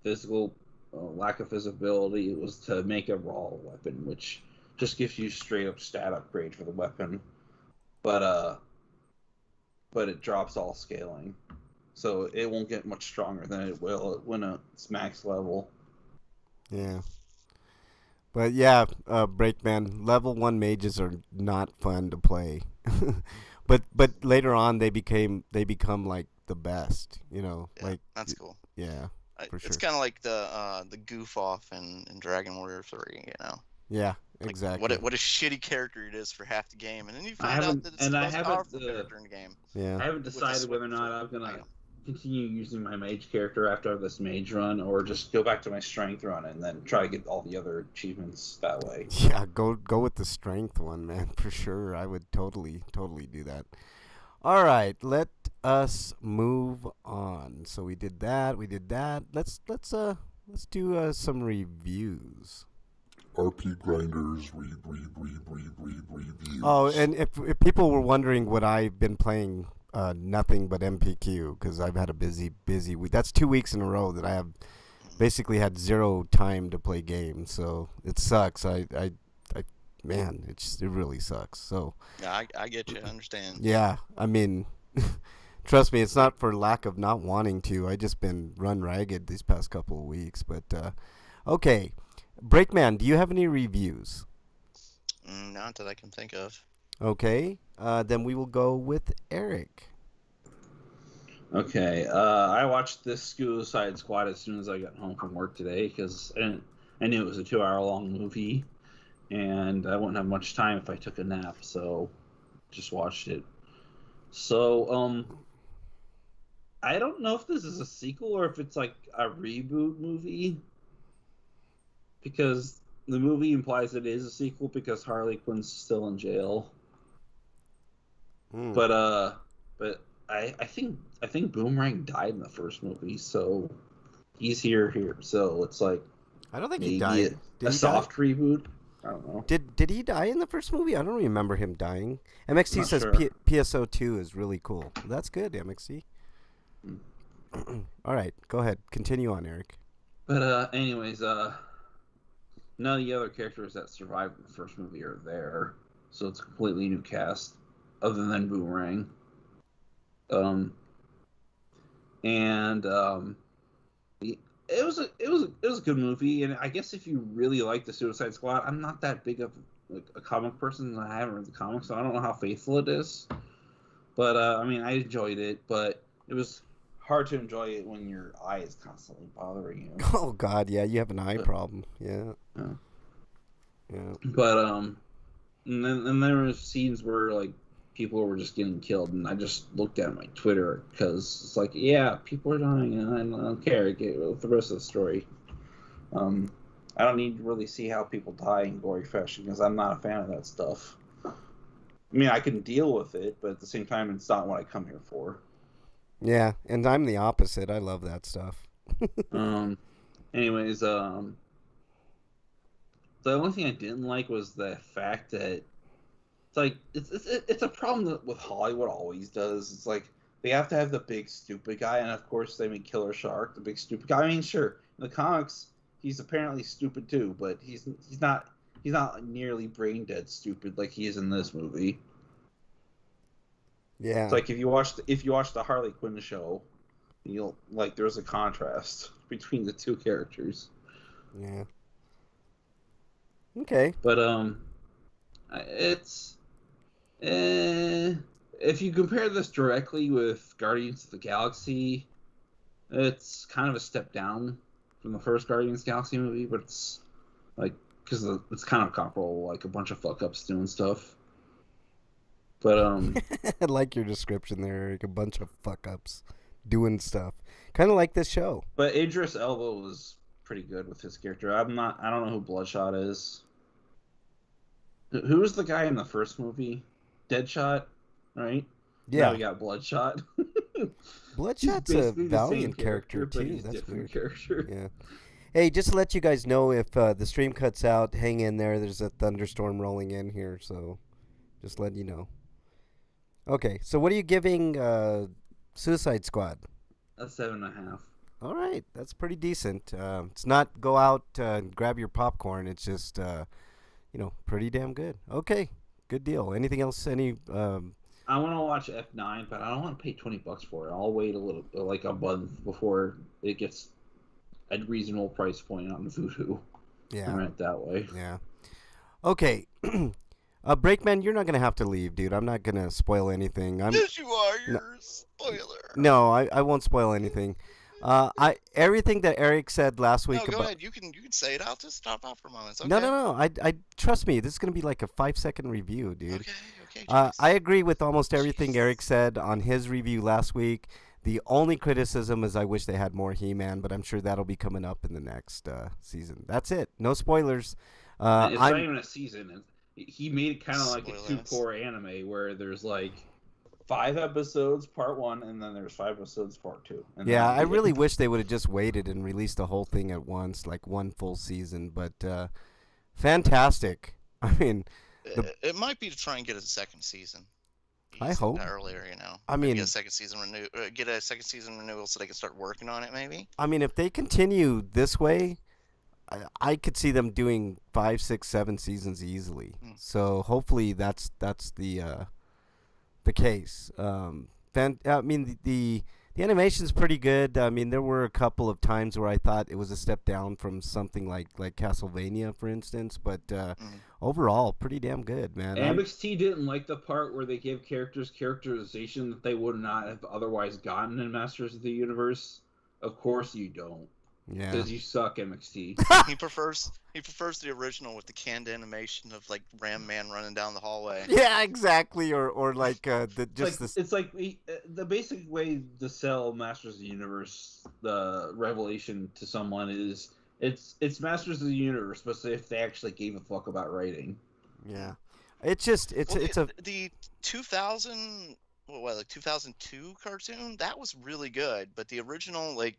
physical lack of visibility was to make a raw weapon, which just gives you straight up stat upgrade for the weapon. But but it drops all scaling. So it won't get much stronger than it will when it's max level. Yeah. But yeah, Breakman, level 1 mages are not fun to play. but later on they become like the best, Yeah, like that's cool. Yeah, for It's sure. kind of like the goof off in Dragon Warrior 3, Yeah, Like, exactly. what a shitty character it is for half the game, and then you I find out haven't, that it's and the I most haven't, powerful character in the game. Yeah. I haven't With a decided whether or not I'm gonna continue using my mage character after this mage run, or just go back to my strength run and then try to get all the other achievements that way. Yeah, go with the strength one, man, for sure. I would totally do that. All right, let us move on. So we did that. Let's do some reviews. RPGrinders reviews. Oh, and if people were wondering what I've been playing, nothing but MPQ, because I've had a busy week. That's 2 weeks in a row that I have basically had zero time to play games. So it sucks. Man, it really sucks. So Yeah, I get you. I understand. yeah, I mean, trust me, it's not for lack of not wanting to. I just been run ragged these past couple of weeks. But okay, Breakman, do you have any reviews? Not that I can think of. Okay, then we will go with Eric. Okay, I watched this Suicide Squad as soon as I got home from work today because I knew it was a 2-hour-long movie, and I wouldn't have much time if I took a nap, so just watched it. So, I don't know if this is a sequel or if it's like a reboot movie, because the movie implies it is a sequel because Harley Quinn's still in jail. But I think Boomerang died in the first movie, so he's here. So it's like I don't think maybe he died. a soft reboot. I don't know. Did he die in the first movie? I don't remember him dying. MXT Not says sure. PSO2 is really cool. That's good, MXT. All right, go ahead. Continue on, Eric. But anyways, none of the other characters that survived in the first movie are there, so it's a completely new cast, other than Boomerang. It was a good movie, and I guess if you really like the Suicide Squad, I'm not that big of like a comic person, and I haven't read the comics, so I don't know how faithful it is. But I mean, I enjoyed it, but it was hard to enjoy it when your eye is constantly bothering you. Oh God, yeah, you have an eye problem. Yeah. But and then there were scenes where like people were just getting killed, and I just looked at my Twitter because it's like, yeah, people are dying, and I don't care. Get with the rest of the story. I don't need to really see how people die in gory fashion because I'm not a fan of that stuff. I mean, I can deal with it, but at the same time, it's not what I come here for. Yeah, and I'm the opposite. I love that stuff. Anyways, the only thing I didn't like was the fact that it's like it's a problem that with Hollywood always does. It's like they have to have the big stupid guy, and of course they make Killer Shark the big stupid guy. I mean, sure, in the comics he's apparently stupid too, but he's not nearly brain dead stupid like he is in this movie. Yeah. It's like if you watch the Harley Quinn show, you'll like there's a contrast between the two characters. Yeah. Okay. But it's if you compare this directly with Guardians of the Galaxy, it's kind of a step down from the first Guardians of the Galaxy movie, but it's like because it's kind of comparable, like a bunch of fuck ups doing stuff. But I like your description there, Eric. A bunch of fuck ups doing stuff, kind of like this show. But Idris Elba was pretty good with his character. I don't know who Bloodshot is. Who was the guy in the first movie? Deadshot, right? Yeah. Now we got Bloodshot. Bloodshot's He's a basically the same Valiant character but too. he's a That's different weird. character. Yeah. Hey, just to let you guys know, if the stream cuts out, hang in there. There's a thunderstorm rolling in here, so just letting you know. Okay, so what are you giving Suicide Squad? A 7.5. All right, that's pretty decent. It's not go out and grab your popcorn. It's just, pretty damn good. Okay, good deal. Anything else? Any I want to watch F9, but I don't want to pay $20 for it. I'll wait a month before it gets a reasonable price point on Vudu. Yeah. And rent that way. Yeah. Okay. Brakeman, you're not gonna have to leave, dude. I'm not gonna spoil anything. Yes, you are. You're a spoiler. No, I won't spoil anything. Everything that Eric said last week. No, go ahead. You can say it. I'll just stop off for a moment. It's okay. No. I trust me. This is gonna be like a 5-second review, dude. Okay. I agree with almost everything Eric said on his review last week. The only criticism is I wish they had more He-Man, but I'm sure that'll be coming up in the next season. That's it. No spoilers. It's not even a season. He made it kind of like a 2-core anime where there's like 5 episodes part 1 and then there's 5 episodes part 2. And yeah, I really wish they would have just waited and released the whole thing at once, like one full season. But fantastic. I mean, it might be to try and get a second season. I hope earlier, you know. I mean, get a second season renewal so they can start working on it. Maybe. I mean, if they continue this way, I could see them doing 5, 6, 7 seasons easily. So hopefully that's the case. I mean the animation's pretty good. I mean there were a couple of times where I thought it was a step down from something like Castlevania, for instance, but overall pretty damn good, man. MXT didn't like the part where they gave characters characterization that they would not have otherwise gotten in Masters of the Universe. Of course you don't. Yeah. Because you suck, MXT. He prefers the original with the canned animation of like Ram Man running down the hallway. Yeah, exactly. Or like It's like the basic way to sell Masters of the Universe, the Revelation to someone is it's Masters of the Universe, but if they actually gave a fuck about writing. Yeah. It's just the 2002 cartoon, that was really good, but the original, it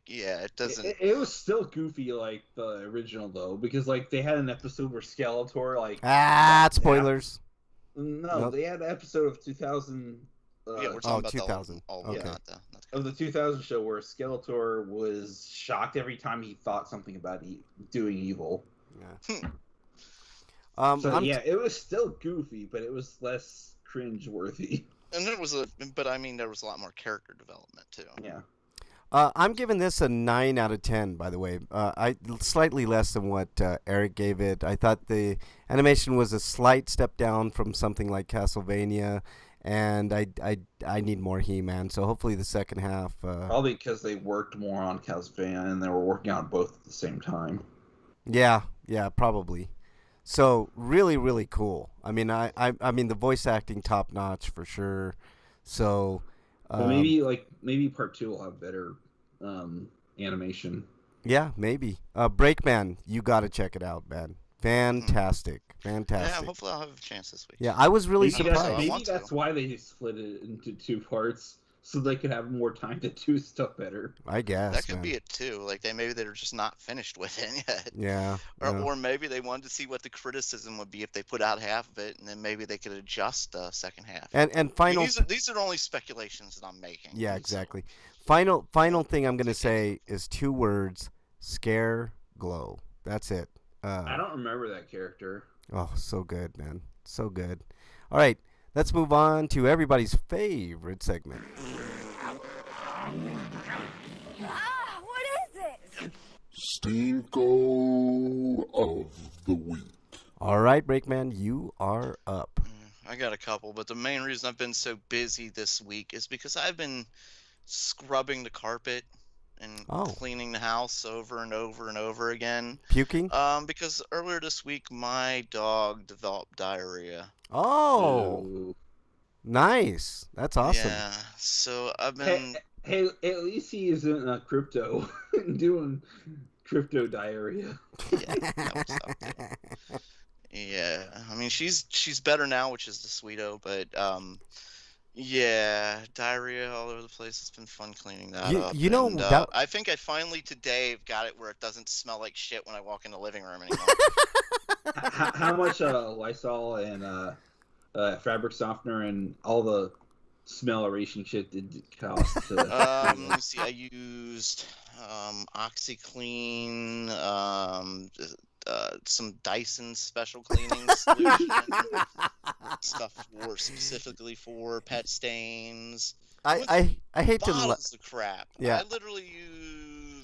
doesn't. It was still goofy like the original though, because like they had an episode where Skeletor spoilers. No, nope. They had an episode of 2000. We're talking about 2000. Okay. Of the 2000 show where Skeletor was shocked every time he thought something about doing evil. Yeah. It was still goofy, but it was less cringe-worthy. And there was a lot more character development too. Yeah. I'm giving this a 9 out of 10, by the way. I slightly less than what Eric gave it. I thought the animation was a slight step down from something like Castlevania, and I need more He-Man. So hopefully the second half. Probably because they worked more on Castlevania and they were working on both at the same time. Yeah, probably. So really, really cool. I mean, I mean the voice acting top notch for sure. So maybe part 2 will have better animation. Yeah, maybe. Brakeman, you got to check it out, man. Fantastic. Yeah, hopefully I'll have a chance this week. Yeah, I was really surprised. Maybe that's why they split it into 2 parts. So they could have more time to do stuff better. I guess that could be it too. Like maybe they're just not finished with it yet. Yeah. Or maybe they wanted to see what the criticism would be if they put out half of it, and then maybe they could adjust the second half. And final. I mean, these are only speculations that I'm making. Yeah, exactly. So. Final thing I'm gonna say is 2 words: scare glow. That's it. I don't remember that character. Oh, so good, man. So good. All right. Let's move on to everybody's favorite segment. What is it? Stinko of the Week. All right, Brakeman, you are up. I got a couple, but the main reason I've been so busy this week is because I've been scrubbing the carpet and cleaning the house over and over and over again. Puking? Because earlier this week, my dog developed diarrhea. Oh, nice. That's awesome. Yeah, so I've been... Hey, at least he isn't crypto doing crypto diarrhea. Yeah, that was something. Yeah, I mean, she's better now, which is the sweeto, but yeah, diarrhea all over the place. It's been fun cleaning that up. You know, and, I think I finally today got it where it doesn't smell like shit when I walk in the living room anymore. How much Lysol and fabric softener and all the smell-eration shit did it cost? Let me see. I used OxyClean, some Dyson special cleaning solution stuff specifically for pet stains. I hate to bottles of crap. Yeah.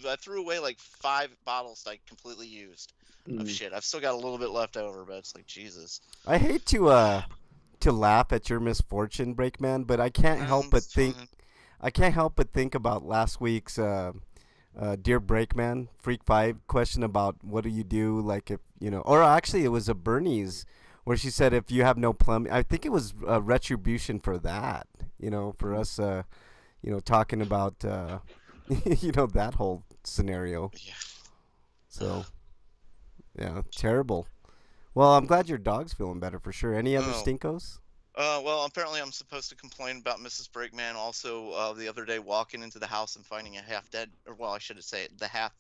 I threw away like 5 bottles I completely used of shit. I've still got a little bit left over, but it's like Jesus. I hate to laugh at your misfortune, Breakman, but I can't help but think. I can't help but think about last week's Dear Breakman Freak 5 question about what do you do, like if or actually it was a Bernie's where she said if you have no plumbing. I think it was retribution for that. For us, talking about that whole scenario. Yeah. So, yeah, terrible. Well, I'm glad your dog's feeling better for sure. Any other stinkos? Well, apparently I'm supposed to complain about Mrs. Breakman also the other day walking into the house and finding a half dead, or well, I should say the half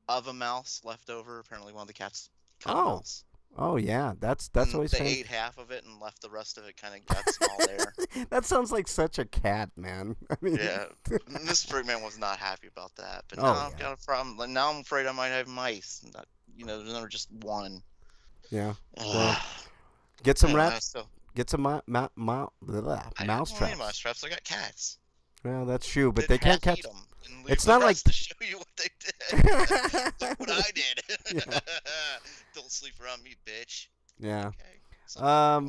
of a mouse left over. Apparently one of the cats cut a mouse. Oh yeah, that's always. They ate half of it and left the rest of it kind of guts and all there. That sounds like such a cat, man. I mean, yeah, Mrs. Breakman was not happy about that. But now I've got a problem. Now I'm afraid I might have mice. Not, there's never just one. Yeah. Well, get some rats. So, get some mouse traps. Mouse traps. I got cats. Well, that's true, but they can't catch. Them it's not like to show you what they did. Look what I did. Don't sleep around me, bitch. Yeah. Okay.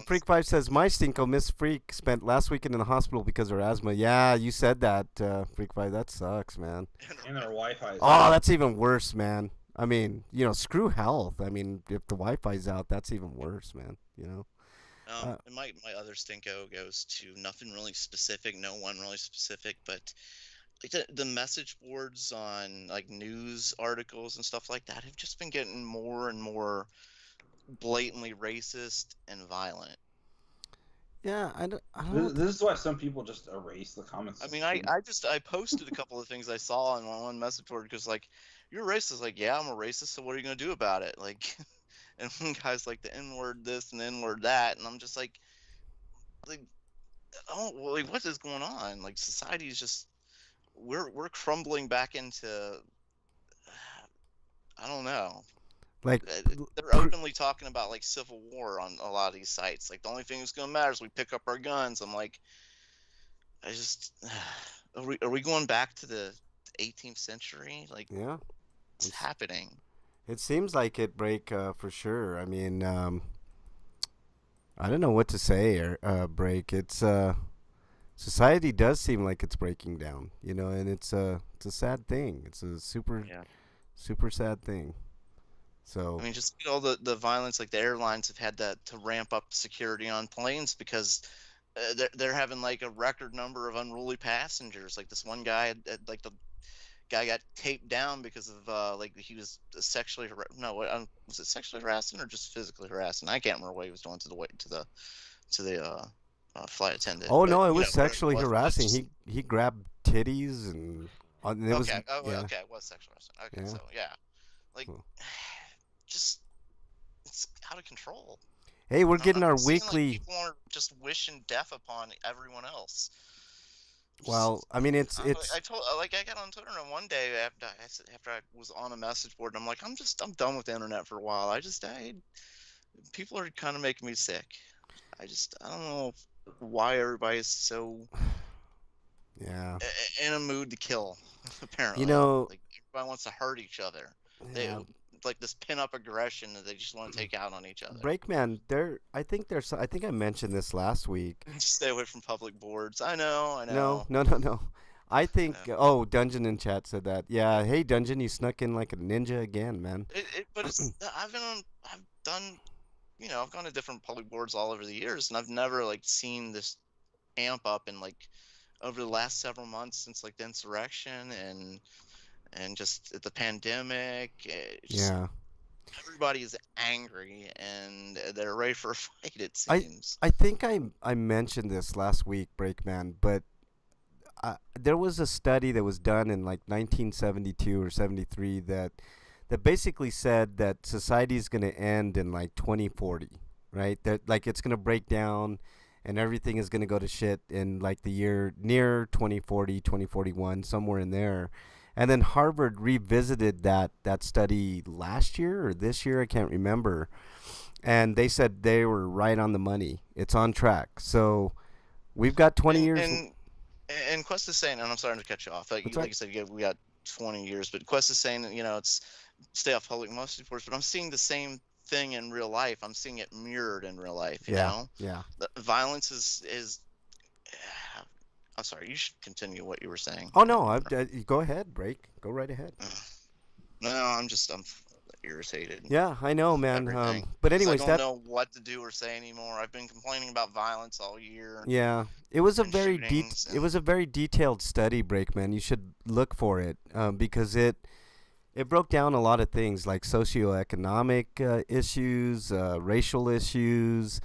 Freak 5 says my stinko Miss Freak spent last weekend in the hospital because of her asthma. Yeah, you said that, Freak 5. That sucks, man. And our Wi-Fi. Oh, that's even worse, man. I mean, screw health. I mean, if the Wi-Fi's out, that's even worse, man. And my other stinko goes to nothing really specific, no one really specific, but like the message boards on like news articles and stuff like that have just been getting more and more blatantly racist and violent. Yeah, I don't. This is why some people just erase the comments. I mean, I posted a couple of things I saw on one message board because like, you're a racist. Like, yeah, I'm a racist. So what are you gonna do about it? Like, and one guy's like the N-word this and the N-word that, and I'm just like, oh, well, like, what is going on? Like, society is just we're crumbling back into I don't know. Like they're openly talking about like civil war on a lot of these sites. Like the only thing that's gonna matter is we pick up our guns. I'm like, I just are we going back to the 18th century? Like, yeah, what's happening? It seems like it, Break, for sure. I mean, I don't know what to say, Break. It's society does seem like it's breaking down, and it's a sad thing. It's a super sad thing. So I mean, just all the violence, like the airlines have had to ramp up security on planes because they're having like a record number of unruly passengers. Like this one guy, like the guy got taped down because of like he was sexually was it sexually harassing or just physically harassing? I can't remember what he was doing to the flight attendant. Oh, no, it was sexually harassing. He grabbed titties and it was okay, it was sexual harassment. Okay, so like. Just it's out of control. Hey, we're getting our weekly. Like people are just wishing death upon everyone else. Well, I mean, it's. I got on Twitter and one day after I was on a message board, and I'm like, I'm done with the internet for a while. People are kind of making me sick. I don't know why everybody's so in a mood to kill. Apparently, like everybody wants to hurt each other. Yeah. Like this pin-up aggression that they just want to take out on each other. Breakman, I think I mentioned this last week. Just stay away from public boards. I know. No. I think Dungeon in chat said that. Yeah, hey Dungeon, you snuck in like a ninja again, man. But it's I've gone to different public boards all over the years, and I've never like seen this amp up in like over the last several months since like the insurrection and just the pandemic. Everybody is angry and they're ready for a fight, it seems. I think I mentioned this last week, Breakman, but there was a study that was done in like 1972 or 73 that basically said that society is going to end in like 2040, right? That like it's going to break down and everything is going to go to shit in like the year near 2040, 2041, somewhere in there. And then Harvard revisited that study last year or this year, I can't remember. And they said they were right on the money. It's on track. So we've got 20 years. And Quest is saying, and I'm sorry to cut you off. Like That's right. you said, we got 20 years, but Quest is saying that, it's stay off public mostly reports. But I'm seeing the same thing in real life. I'm seeing it mirrored in real life. You know, the violence is. I'm sorry. You should continue what you were saying. Oh no, go ahead, Break. Go right ahead. No, I'm irritated. Yeah, I know, man. But I anyways, don't know what to do or say anymore. I've been complaining about violence all year. Yeah, it was a very it was a very detailed study, Breakman. You should look for it because it broke down a lot of things like socioeconomic issues, racial issues,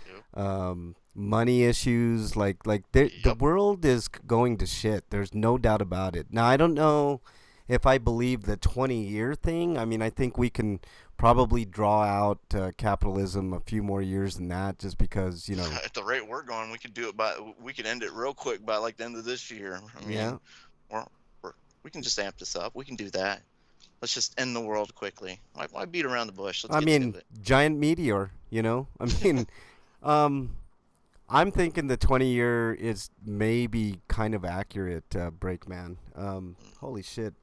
money issues. The world is going to shit. There's no doubt about it. Now I don't know if I believe the 20-year thing. I mean, I think we can probably draw out capitalism a few more years than that, just because At the rate we're going, we could end it real quick by like the end of this year. I mean, we can just amp this up. We can do that. Let's just end the world quickly. Why beat around the bush? Let's get to it. Giant meteor. I mean, I'm thinking the 20-year is maybe kind of accurate, Breakman. Holy shit.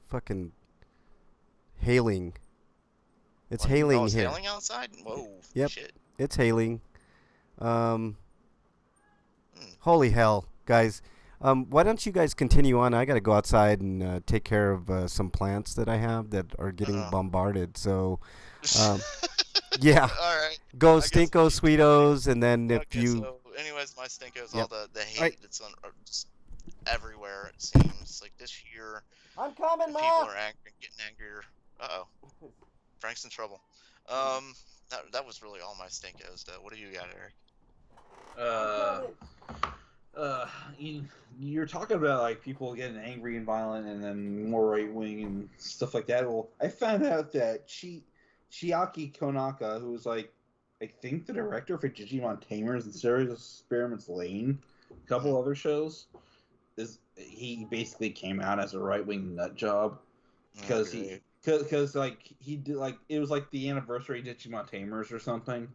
Fucking hailing. It's hailing it's here. hailing outside? Whoa. Yep. Shit. It's hailing. Holy hell, guys. Why don't you guys continue on? I got to go outside and take care of some plants that I have that are getting bombarded. So, yeah. All right. Go Stinko Sweetos, and then if you... So anyways, my Stinko's all the hate that's just everywhere, it seems. Like this year... I'm coming, people are getting angrier. Uh-oh. Frank's in trouble. That was really all my Stinkos, though. What do you got, Eric? You're talking about like people getting angry and violent, and then more right wing and stuff like that. Well, I found out that Chiaki Konaka, who was like, I think the director for Digimon Tamers and Serious Experiments Lane, a couple other shows, he basically came out as a right-wing nut job because because he did like it was like the anniversary of Digimon Tamers or something,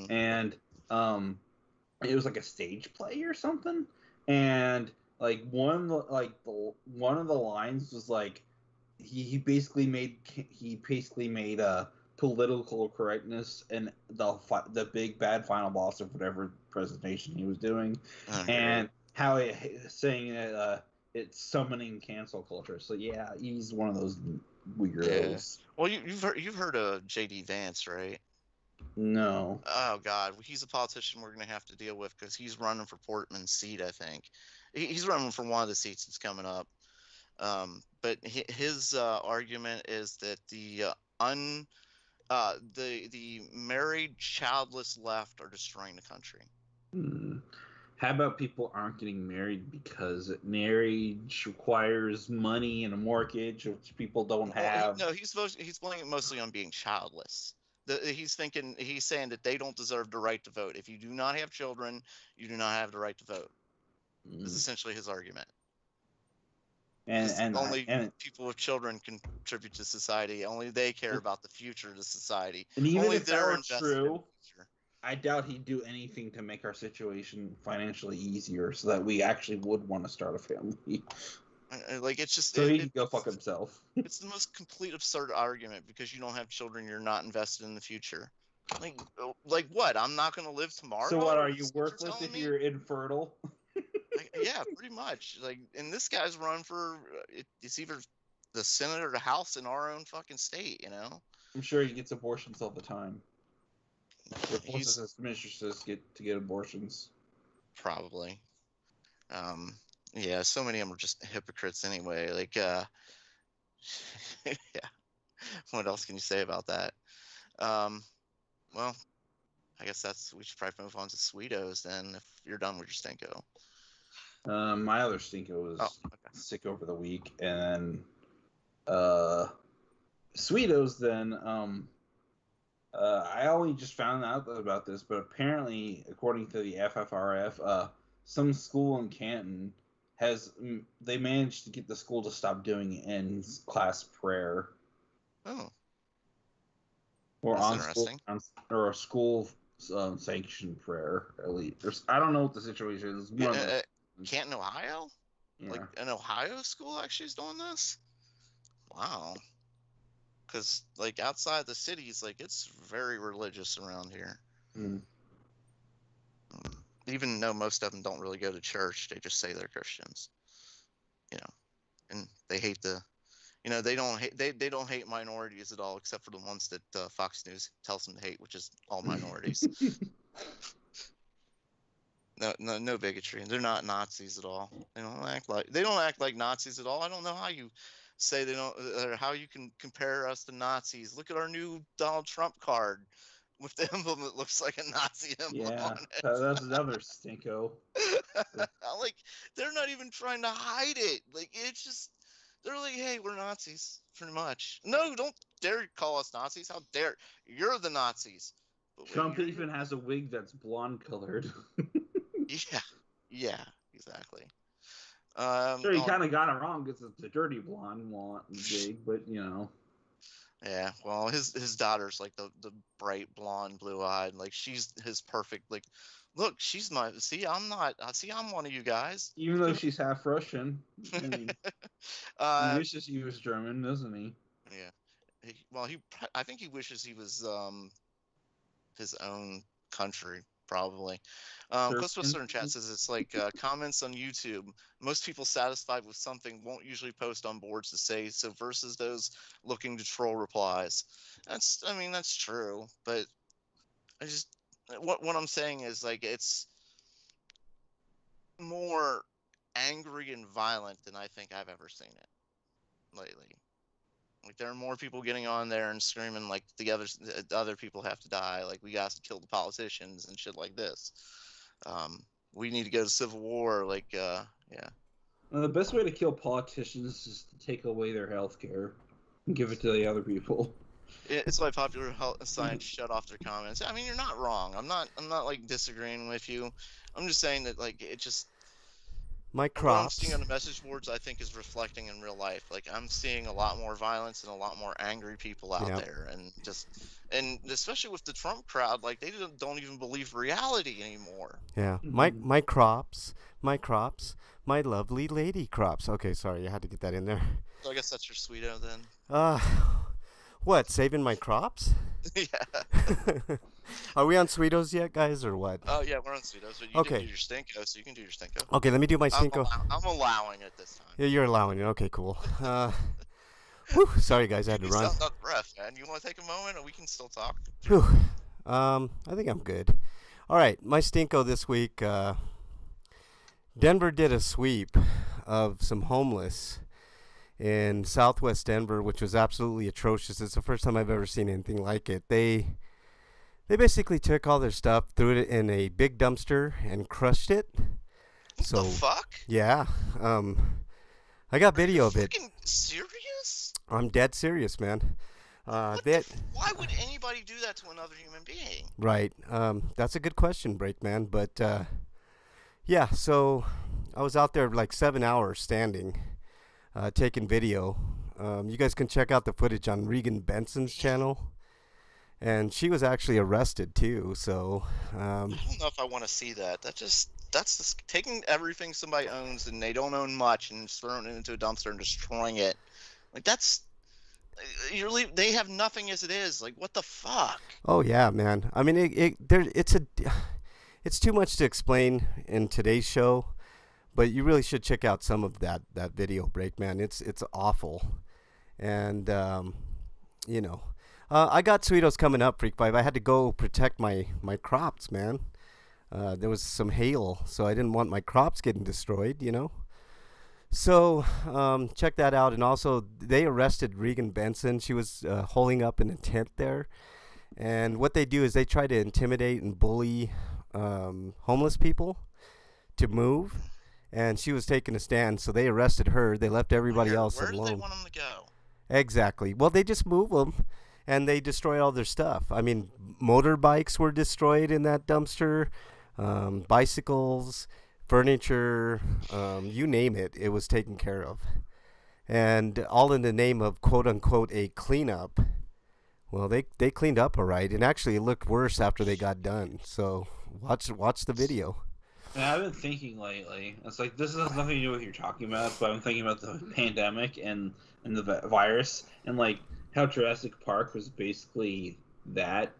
and it was like a stage play or something, and like one of the lines was like he basically made political correctness and the big bad final boss of whatever presentation he was doing, and how saying that it's summoning cancel culture. So yeah, he's one of those weirdos. Yeah. Well, you've heard of J.D. Vance, right? No. Oh God, he's a politician we're gonna have to deal with because he's running for Portman's seat. I think he's running for one of the seats that's coming up. But his argument is that the married, childless left are destroying the country. How about people aren't getting married because marriage requires money and a mortgage, which people don't have? No, he's blaming it mostly on being childless. He's saying that they don't deserve the right to vote. If you do not have children, you do not have the right to vote. Is essentially his argument. And people with children contribute to society. Only they care about the future of the society. And even only if that were true, I doubt he'd do anything to make our situation financially easier so that we actually would want to start a family. Like it's just so he can go fuck himself. It's the most complete absurd argument because you don't have children, you're not invested in the future. Like what? I'm not going to live tomorrow. So what? Are you worthless if you're infertile? Yeah, pretty much. Like, and this guy's run for it's either the Senate or the House in our own fucking state. I'm sure he gets abortions all the time. Forces his mistresses get abortions. Probably. Yeah, so many of them are just hypocrites anyway. Like, yeah. What else can you say about that? Well, I guess we should probably move on to Sweetos then. If you're done with your Stinko. My other Stinko was sick over the week, and Sweetos then. I only just found out about this, but apparently, according to the FFRF, some school in Canton they managed to get the school to stop doing in-class prayer. Oh, Or that's on school, interesting. or a school sanctioned prayer, at least. I don't know what the situation is. One of them. Canton, Ohio? Yeah. Like an Ohio school actually is doing this? Wow. Because like outside the cities, like it's very religious around here. Mm. Even though most of them don't really go to church, they just say they're Christians. You know, and they hate they don't hate minorities at all, except for the ones that Fox News tells them to hate, which is all minorities. No bigotry. They're not Nazis at all. They don't act like Nazis at all. I don't know how you say they don't, or how you can compare us to Nazis. Look at our new Donald Trump card with the emblem that looks like a Nazi emblem on it. That's another stinko. Like, they're not even trying to hide it. Like, it's just, they're like, hey, we're Nazis, pretty much. No, don't dare call us Nazis. How dare, you're the Nazis. But Trump even has a wig that's blonde colored. Yeah, exactly. Sure, he kind of got it wrong because it's a dirty blonde wig, but you know. Yeah, well, his daughter's like the bright blonde, blue-eyed, like she's his perfect. Like, look, she's my. See, I'm not. See, I'm one of you guys. Even though she's half Russian, I mean, he wishes he was German, doesn't he? Yeah. I think he wishes he was his own country. Probably. Clipsbuster in chat says it's like comments on YouTube. Most people satisfied with something won't usually post on boards to say so versus those looking to troll replies. That's true. But I just what I'm saying is like it's more angry and violent than I think I've ever seen it lately. Like there are more people getting on there and screaming like the other people have to die. Like we got to kill the politicians and shit like this. We need to go to civil war. Like, yeah. Well, the best way to kill politicians is to take away their health care and give it to the other people. It's why Popular Science shut off their comments. I mean, you're not wrong. I'm not like disagreeing with you. I'm just saying that like it just. My crops. What I'm seeing on the message boards, I think, is reflecting in real life. Like I'm seeing a lot more violence and a lot more angry people out there, and especially with the Trump crowd, like they don't even believe reality anymore. Yeah, my crops, my lovely lady crops. Okay, sorry, I had to get that in there. So I guess that's your sweeto then. What? Saving my crops? Yeah. Are we on Sweetos yet, guys, or what? Oh, yeah, we're on Sweetos, but you didn't do your Stinko, so you can do your Stinko. Okay, let me do my Stinko. I'm allowing it this time. Yeah, you're allowing it. Okay, cool. Whew, sorry, guys, I had to run. You sound out of breath, man. You want to take a moment, or we can still talk? Whew. I think I'm good. All right, my Stinko this week. Denver did a sweep of some homeless in Southwest Denver, which was absolutely atrocious. It's the first time I've ever seen anything like it. They basically took all their stuff, threw it in a big dumpster, and crushed it. What the fuck? Yeah. I got video of it. Fucking serious? I'm dead serious, man. Why would anybody do that to another human being? Right. That's a good question, Breakman. But yeah, so I was out there like 7 hours standing, taking video. You guys can check out the footage on Regan Benson's channel. And she was actually arrested too. So I don't know if I want to see that. That's just taking everything somebody owns and they don't own much and just throwing it into a dumpster and destroying it. Like they have nothing as it is. Like what the fuck? Oh yeah, man. I mean, it's too much to explain in today's show, but you really should check out some of that video, Breakman. It's awful, and you know. I got Sweetos coming up, Freak Five. I had to go protect my crops, man. There was some hail, so I didn't want my crops getting destroyed, you know. So check that out. And also, they arrested Regan Benson. She was holding up in a tent there. And what they do is they try to intimidate and bully homeless people to move. And she was taking a stand, so they arrested her. They left everybody else alone. Where do they want them to go? Exactly. Well, they just move them. And they destroy all their stuff. I mean, motorbikes were destroyed in that dumpster, bicycles, furniture, you name it, it was taken care of. And all in the name of quote-unquote a cleanup. Well, they cleaned up all right, and actually it looked worse after they got done. So watch the video. And I've been thinking lately, it's like, this has nothing to do with what you're talking about, but I'm thinking about the pandemic and the virus, and like how Jurassic Park was basically that.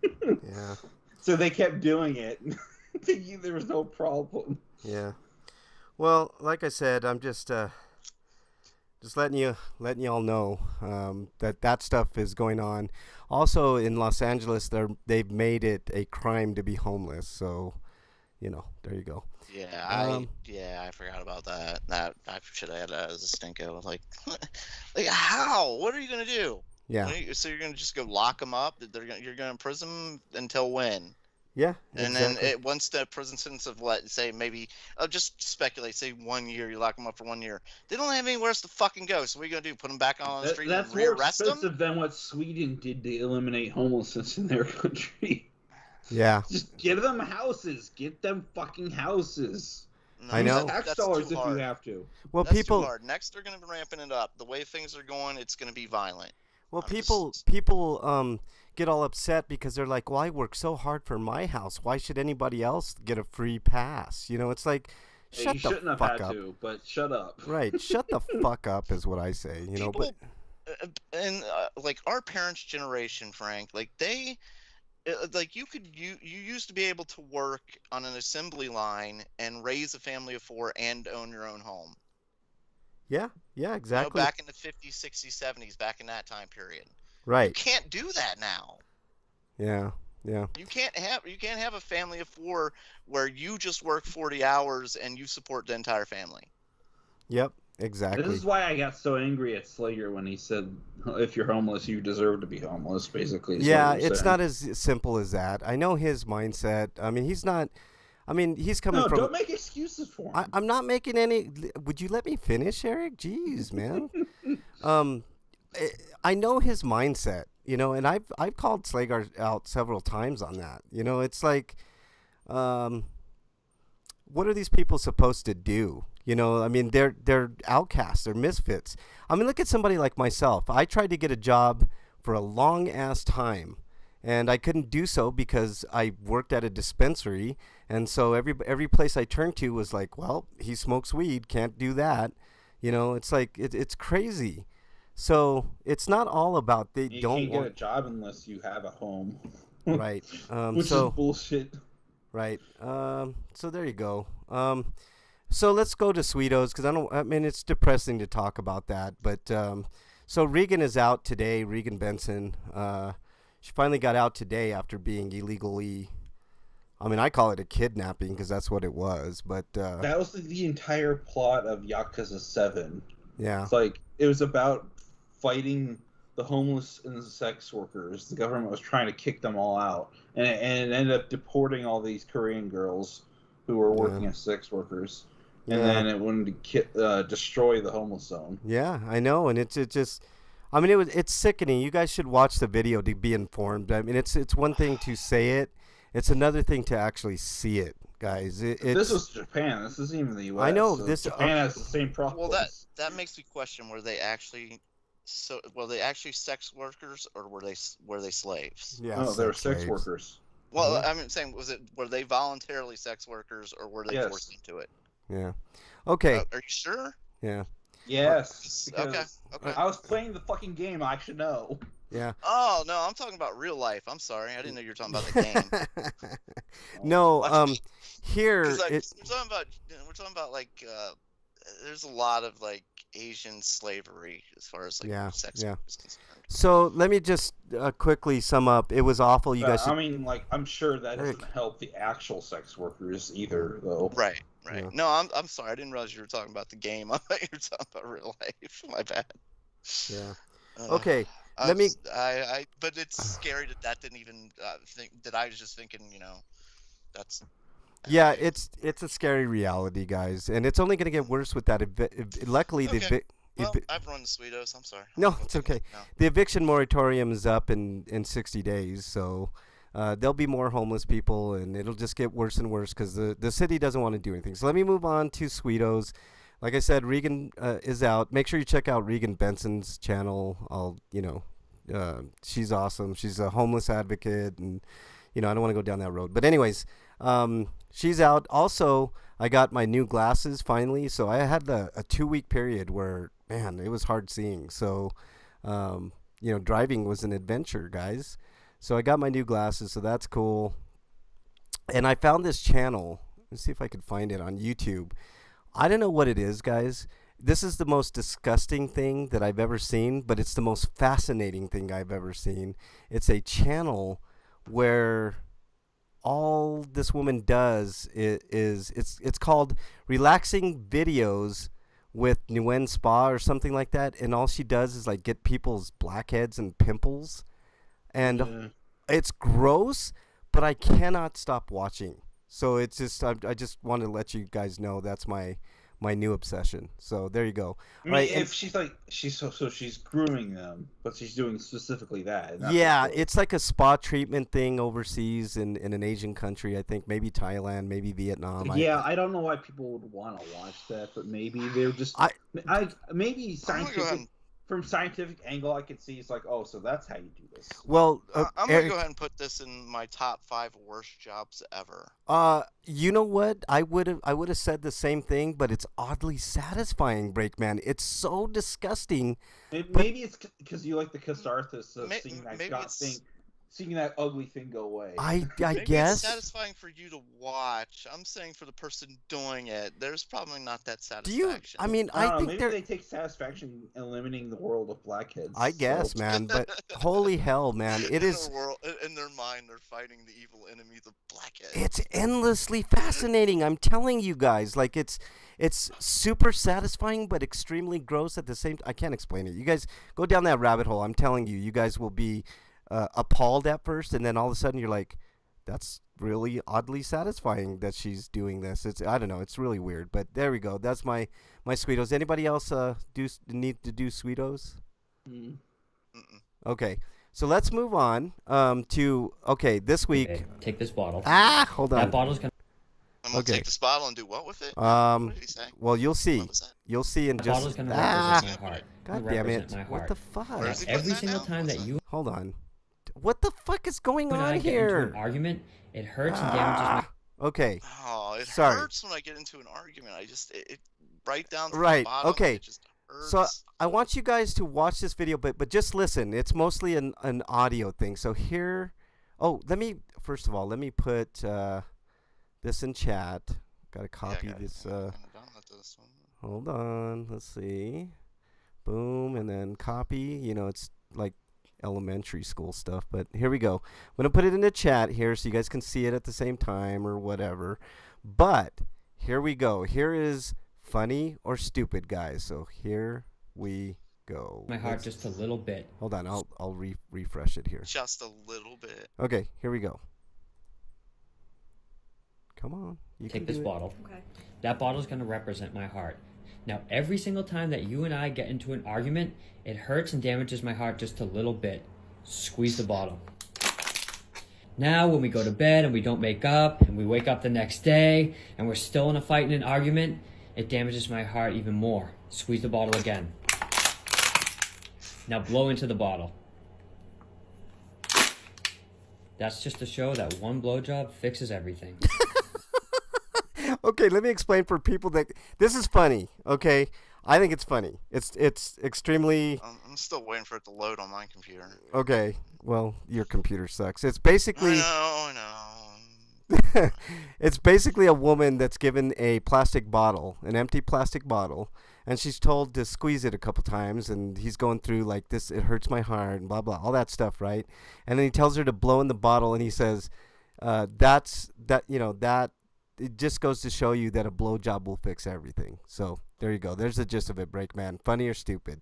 Yeah. So they kept doing it, thinking there was no problem. Yeah. Well, like I said, I'm just letting you all know that stuff is going on. Also in Los Angeles, they've made it a crime to be homeless. So, there you go. Yeah, I forgot about that. That I should have had that as a stinko. Like how? What are you gonna do? Yeah. So you're gonna just go lock them up? You're gonna imprison them until when? Yeah. And exactly. then once the prison sentence of say maybe just speculate, say 1 year, you lock them up for 1 year. They don't have anywhere else to fucking go. So what are you gonna do? Put them back on the street That's and more rearrest them? expensive than what Sweden did to eliminate homelessness in their country. Yeah. Just give them houses. Get them fucking houses. No, I know. Tax that's dollars too if hard. you have to. Well, That's people too hard. Next, they're gonna be ramping it up. The way things are going, it's gonna be violent. Well, I'm people get all upset because they're like, "Well, I work so hard for my house. Why should anybody else get a free pass?" It's like, Hey, shut you the shouldn't have fuck had up. to, but shut up. Right, shut the fuck up is what I say. People, and like our parents' generation, Frank, like they, like you used to be able to work on an assembly line and raise a family of 4 and own your own home. Yeah, exactly. Back in the 50s, 60s, 70s, back in that time period. You Right. can't do that now. Yeah. You can't have a family of 4 where you just work 40 hours and you support the entire family. Yep. Exactly. This is why I got so angry at Slayer when he said, "If you're homeless, you deserve to be homeless." Basically. Yeah, it's not as simple as that. I know his mindset. I mean, he's not. I mean, he's coming from. Don't make excuses for him. I'm not making any. Would you let me finish, Eric? Jeez, man. I know his mindset, and I've called Slagar out several times on that. It's like, what are these people supposed to do? I mean, they're outcasts, they're misfits. I mean, look at somebody like myself. I tried to get a job for a long ass time, and I couldn't do so because I worked at a dispensary, and so every place I turned to was like, well, he smokes weed, can't do that. It's like it's crazy. So it's not all about you can't get a job unless you have a home. Right. Which is bullshit. Right. So there you go. So let's go to Sweetos because it's depressing to talk about that. But so Regan is out today. Regan Benson. She finally got out today after being illegally. I call it a kidnapping because that's what it was. But that was the entire plot of Yakuza 7. Yeah. It's like it was about fighting the homeless and the sex workers. The government was trying to kick them all out, and it ended up deporting all these Korean girls who were working as sex workers. And then it wanted to destroy the homeless zone. Yeah, I know, and it's just, it's sickening. You guys should watch the video to be informed. It's one thing to say it, it's another thing to actually see it, guys. This was Japan. This isn't even the U.S. I know so this. Japan has the same problem. Well, that makes me question: were they actually sex workers or were they slaves? Yeah, no, they were sex workers. Well, I'm saying, were they voluntarily sex workers or were they forced into it? Yeah. Okay. Are you sure? Yeah. Yes. Okay. I was playing the fucking game. I should know. Yeah. Oh no, I'm talking about real life. I'm sorry, I didn't know you were talking about the game. No. Here we're talking about like there's a lot of like Asian slavery as far as like sex is concerned. So let me just quickly sum up. It was awful. You guys. I'm sure that doesn't help the actual sex workers either, though. Right. Yeah. No, I'm sorry. I didn't realize you were talking about the game. I thought you were talking about real life. My bad. Yeah. Okay. But it's scary that didn't even think that I was just thinking. That's. Yeah, it's a scary reality, guys, and it's only going to get worse with that. Luckily, I've run the Sweetos. I'm sorry. No, it's okay. No. The eviction moratorium is up in 60 days, so there'll be more homeless people, and it'll just get worse and worse because the city doesn't want to do anything. So let me move on to Sweetos. Like I said, Regan is out. Make sure you check out Regan Benson's channel. She's awesome. She's a homeless advocate, and I don't want to go down that road. But anyways, she's out. Also, I got my new glasses finally. So I had a 2-week period where, man, it was hard seeing. So, driving was an adventure, guys. So I got my new glasses, so that's cool. And I found this channel. Let's see if I could find it on YouTube. I don't know what it is, guys. This is the most disgusting thing that I've ever seen, but it's the most fascinating thing I've ever seen. It's a channel where all this woman does is it's called Relaxing Videos with Nguyen Spa or something like that, and all she does is like get people's blackheads and pimples, and it's gross, but I cannot stop watching. So it's just I just want to let you guys know that's my new obsession. So there you go. I mean, if she's grooming them, but she's doing specifically that. Yeah, it's like a spa treatment thing overseas in an Asian country. I think maybe Thailand, maybe Vietnam. Yeah, I don't know why people would want to watch that, but maybe they're just maybe scientific. From scientific angle, I could see it's like, oh, so that's how you do this. Well, I'm gonna go ahead and put this in my top 5 worst jobs ever. You know what? I would have said the same thing, but it's oddly satisfying, Breakman. It's so disgusting. Maybe it's because you like the catharsis of seeing that ugly thing go away. I Maybe guess it's satisfying for you to watch. I'm saying for the person doing it, there's probably not that satisfaction. Do you? I mean, I think maybe they take satisfaction in eliminating the world of blackheads. I guess, man. But holy hell, man! It is. In their mind, they're fighting the evil enemies of blackheads. It's endlessly fascinating. I'm telling you guys, like it's super satisfying, but extremely gross at the same. I can't explain it. You guys go down that rabbit hole. I'm telling you, you guys will be appalled at first, and then all of a sudden you're like, that's really oddly satisfying that she's doing this. I don't know, it's really weird, but there we go. That's my Sweetos. Anybody else need to do Sweetos? Okay, so let's move on to this week. Okay, take this bottle. Hold on. That bottle's gonna. I'm gonna take this bottle and do what with it? What did he say? Well, you'll see. What was that? You'll see in That just. bottle's gonna represent my heart. God damn it! What the fuck? Where's he Every putting that single now? time that you Hold on. What the fuck is going and I on get into here? an argument, it hurts and damages my. Okay. Oh, it Sorry. hurts when I get into an argument. It right down to Right, the bottom. okay. It just hurts. So I want you guys to watch this video, but just listen. It's mostly an audio thing. So here, first of all, let me put this in chat. Got to copy this. This one. Hold on. Let's see. Boom, and then copy. It's like elementary school stuff, but here we go. I'm going to put it in the chat here so you guys can see it at the same time or whatever. But here we go. Here is funny or stupid, guys. So here we go. My heart just a little bit. Hold on. I'll refresh it here. Just a little bit. Okay, here we go. Come on. You Take can this do it. bottle. Okay. That bottle's gonna represent my heart. Now, every single time that you and I get into an argument, it hurts and damages my heart just a little bit. Squeeze the bottle. Now, when we go to bed and we don't make up, and we wake up the next day, and we're still in a fight and an argument, it damages my heart even more. Squeeze the bottle again. Now blow into the bottle. That's just to show that one blowjob fixes everything. Okay, let me explain for people that this is funny. Okay, I think it's funny. It's extremely. I'm still waiting for it to load on my computer. Okay, well, your computer sucks. It's basically. I know. It's basically a woman that's given a plastic bottle, an empty plastic bottle, and she's told to squeeze it a couple times, and he's going through like this. It hurts my heart, and blah blah, all that stuff, right? And then he tells her to blow in the bottle, and he says, that. It just goes to show you that a blowjob will fix everything. So there you go. There's the gist of it, Breakman. Funny or stupid?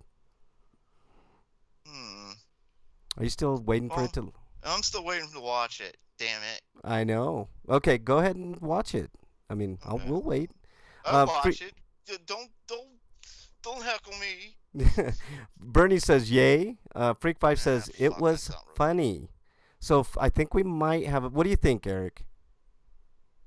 Are you still waiting for it to? I'm still waiting to watch it. Damn it. I know. Okay, go ahead and watch it. I mean, we'll wait. I'll watch it. Don't heckle me. Bernie says yay. Freak5 says it was funny. So I think we might have. What do you think, Eric?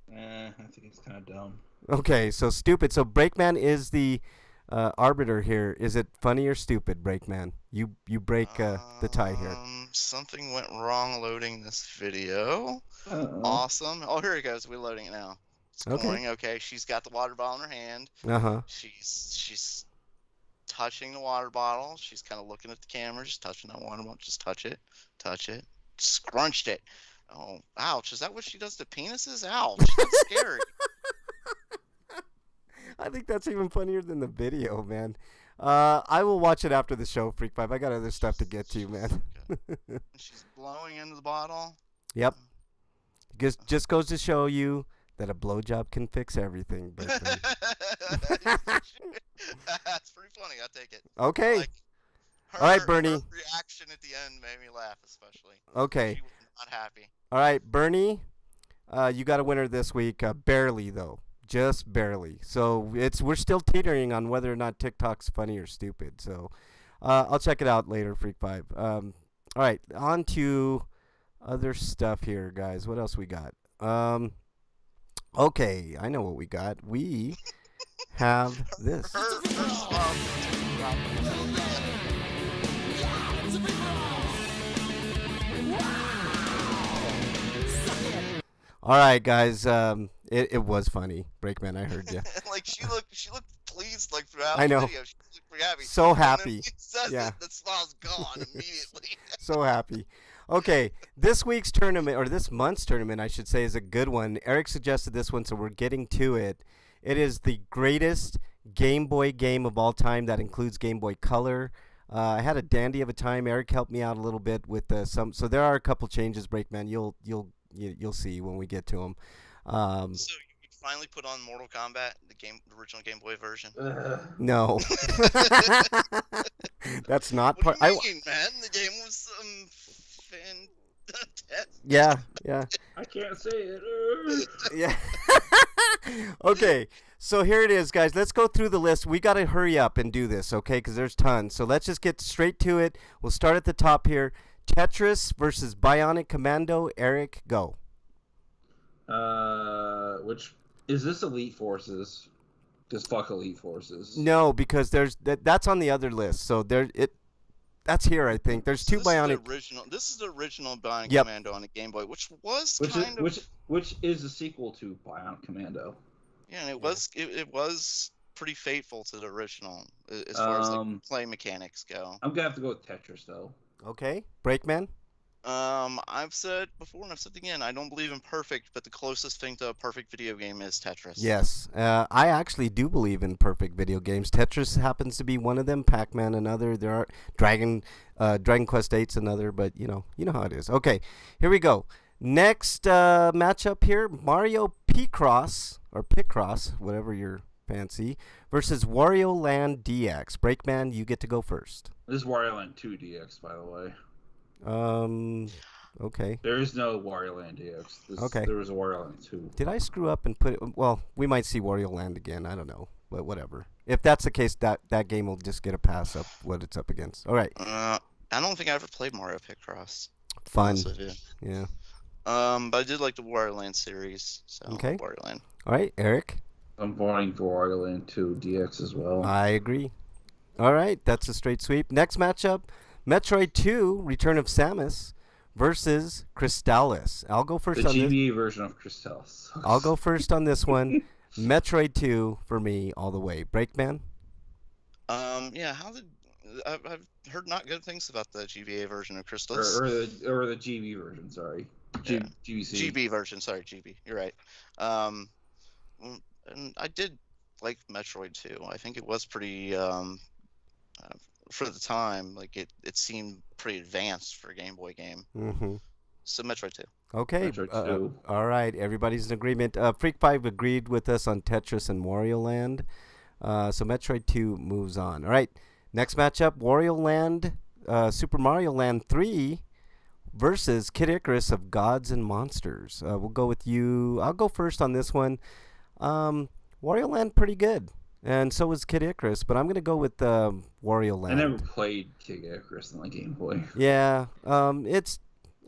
I think it's kind of dumb. Okay, so stupid. So Breakman is the arbiter here. Is it funny or stupid, Breakman? You break the tie here. Something went wrong loading this video. Uh-oh. Awesome. Oh, here it goes. We're loading it now. It's going. Okay, she's got the water bottle in her hand. Uh-huh. She's touching the water bottle. She's kind of looking at the camera, just touching that water bottle. Just touch it. Scrunched it. Oh, ouch. Is that what she does to penises? Ouch. That's scary. I think that's even funnier than the video, man. I will watch it after the show, Freak 5. I got other stuff to get to, man. She's blowing into the bottle. Yep. Just goes to show you that a blowjob can fix everything. But, That's pretty funny. I'll take it. Okay. Like all right, Bernie. Her reaction at the end made me laugh, especially. Okay. She was not happy. All right, Bernie, you got a winner this week. Barely, though. Just barely. So we're still teetering on whether or not TikTok's funny or stupid. So I'll check it out later, Freak 5. All right, on to other stuff here, guys. What else we got? Okay, I know what we got. We have this. All right, guys. It was funny, Breakman. I heard you. Like she looked pleased like throughout I know. the video. She looked pretty happy. So happy. And then he says Yeah. it, the smile's gone immediately. So happy. Okay, this week's tournament, or this month's tournament, I should say, is a good one. Eric suggested this one, so we're getting to it. It is the greatest Game Boy game of all time. That includes Game Boy Color. I had a dandy of a time. Eric helped me out a little bit with some. So there are a couple changes, Breakman. You'll see when we get to them. So you finally put on Mortal Kombat, the original Game Boy version. No, that's not What part. do you mean, man? The game was fantastic. Yeah. I can't say it. Yeah. Okay, so here it is, guys. Let's go through the list. We got to hurry up and do this, okay? Because there's tons. So let's just get straight to it. We'll start at the top here. Tetris versus Bionic Commando. Eric, go. Which is this Elite Forces? Just fuck Elite Forces. No, because that's on the other list. So that's here, I think. There's two Bionic. This is the original Bionic Yep. Commando on a Game Boy, which was which is a sequel to Bionic Commando. Yeah, and it was pretty faithful to the original as far as like play mechanics go. I'm gonna have to go with Tetris though. Okay, Breakman. I've said before and I've said again, I don't believe in perfect, but the closest thing to a perfect video game is Tetris. Yes, I actually do believe in perfect video games. Tetris happens to be one of them. Pac-Man another. There are Dragon Quest 8's another. But you know how it is. Okay, here we go. Next matchup here: Mario Picross or Picross, whatever your fancy, versus Wario Land DX. Breakman, you get to go first. This is Wario Land 2 DX, by the way. Okay. There is no Wario Land DX. Okay. There was a Wario Land 2. Did I screw up and put it? Well, we might see Wario Land again. I don't know, but whatever. If that's the case, that game will just get a pass up what it's up against. All right. I don't think I ever played Mario Picross. Fun. Did. Yeah. But I did like the Wario Land series. So Okay. Wario Land. All right, Eric. I'm voting for Wario Land 2 DX as well. I agree. All right, that's a straight sweep. Next matchup, Metroid 2: Return of Samus versus Crystallis. I'll go first the on this. GBA version of Crystallis. I'll go first on this one. Metroid 2 for me all the way. Breakman. Yeah. I've heard not good things about the GBA version of Crystallis. Or the GB version. Sorry. GBC. GB version. Sorry, GB. You're right. And I did like Metroid 2. I think it was pretty for the time. Like it seemed pretty advanced for a Game Boy game. Mm-hmm. So Metroid 2. Okay. Metroid 2. All right. Everybody's in agreement. Freak 5 agreed with us on Tetris and Wario Land. So Metroid 2 moves on. All right. Next matchup, Wario Land, Super Mario Land 3 versus Kid Icarus of Gods and Monsters. We'll go with you. I'll go first on this one. Wario Land pretty good. And so was Kid Icarus, but I'm going to go with Wario Land. I never played Kid Icarus on the Game Boy. Yeah.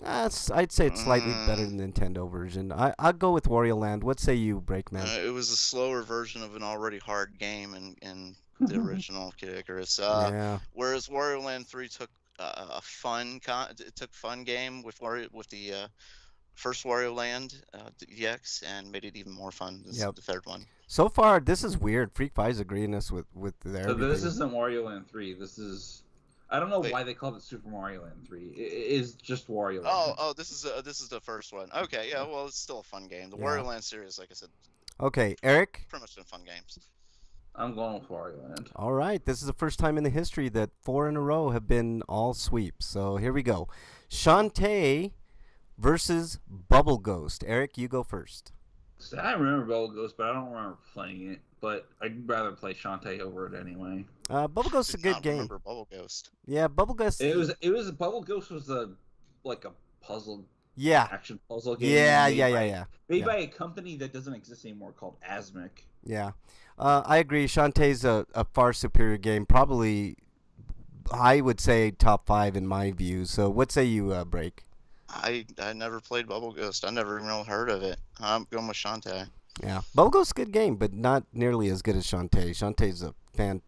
I'd say it's slightly better than the Nintendo version. I'll go with Wario Land. What say you, Breakman? It was a slower version of an already hard game in the original Kid Icarus. Yeah. Whereas Wario Land 3 took it took fun game with the first Wario Land DX and made it even more fun than the third one. So far, this is weird. Freak 5's agreeing us with their. So this isn't Wario Land 3. This is. I don't know why they called it Super Mario Land 3. It is just Wario Land. Oh, this is the first one. Okay, yeah, well, it's still a fun game. The Wario Land series, like I said. Okay, Eric. Pretty much been fun games. I'm going with Wario Land. All right, this is the first time in the history that 4 in a row have been all sweeps. So here we go. Shantae versus Bubble Ghost. Eric, you go first. See, I remember Bubble Ghost, but I don't remember playing it. But I'd rather play Shantae over it anyway. Bubble Ghost is a good game. Remember Bubble Ghost? Yeah, Bubble Ghost. It was Bubble Ghost was a puzzle. Yeah. Action puzzle game. Yeah. Made by a company that doesn't exist anymore called Asmic. Yeah. I agree. Shantae's a far superior game. Probably, I would say top 5 in my view. So what say you, Break? I never played Bubble Ghost. I never even heard of it. I'm going with Shantae. Yeah, Bubble Ghost's a good game, but not nearly as good as Shantae. Shantae's a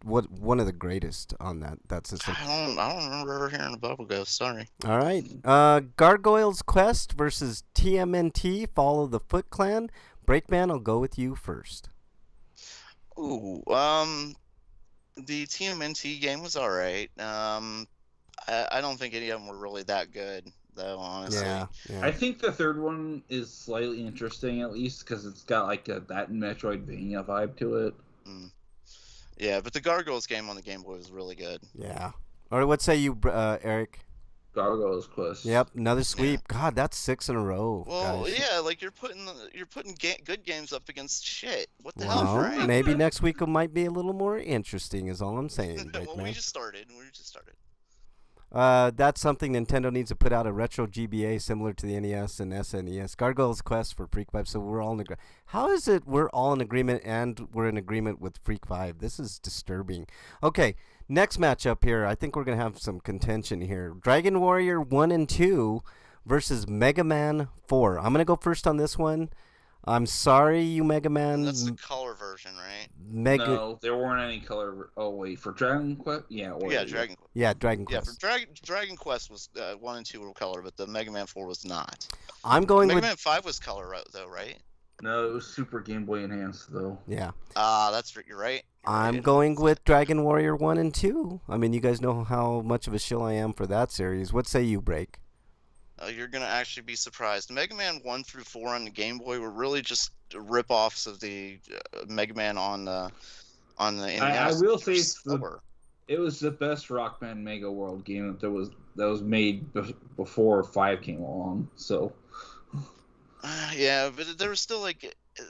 one of the greatest on that system. I don't remember ever hearing of Bubble Ghost. Sorry. All right, Gargoyle's Quest versus TMNT. Follow the Foot Clan. Breakman, I'll go with you first. Ooh, the TMNT game was all right. I don't think any of them were really that good, though, honestly. Yeah. I think the third one is slightly interesting, at least, because it's got like that Metroidvania vibe to it. Yeah, but the Gargoyles game on the Game Boy was really good. Yeah. All right, what say you, Eric? Gargoyles Quest. Yep, another sweep. Yeah. God, that's 6 in a row. Well, guys. Yeah, like you're putting good games up against shit. What the hell, Frank? Maybe next week it might be a little more interesting. Is all I'm saying. Well, we just started. That's something Nintendo needs to put out, a retro GBA similar to the NES and SNES. Gargoyle's Quest for Freak 5. So we're all in agreement. How is it we're all in agreement and we're in agreement with Freak 5? This is disturbing. Okay, next matchup here. I think we're going to have some contention here. Dragon Warrior 1 and 2 versus Mega Man 4. I'm going to go first on this one. I'm sorry, you Mega Man. That's the color version, right? No, there weren't any color. Oh wait, for Dragon Quest, Dragon Quest. Yeah, Dragon Quest. Yeah, for Dragon Quest was 1 and 2 were color, but the Mega Man 4 was not. I'm going Mega with Man 5 was color though, right? No, it was Super Game Boy Enhanced though. Yeah. You're right. I'm going with Dragon Warrior 1 and 2. I mean, you guys know how much of a shill I am for that series. What say you, Break? You're going to actually be surprised. Mega Man 1 through 4 on the Game Boy were really just rip-offs of the Mega Man on the NES. I will say it was the best Rock Band Mega World game that was made before 5 came along. So yeah, but there was still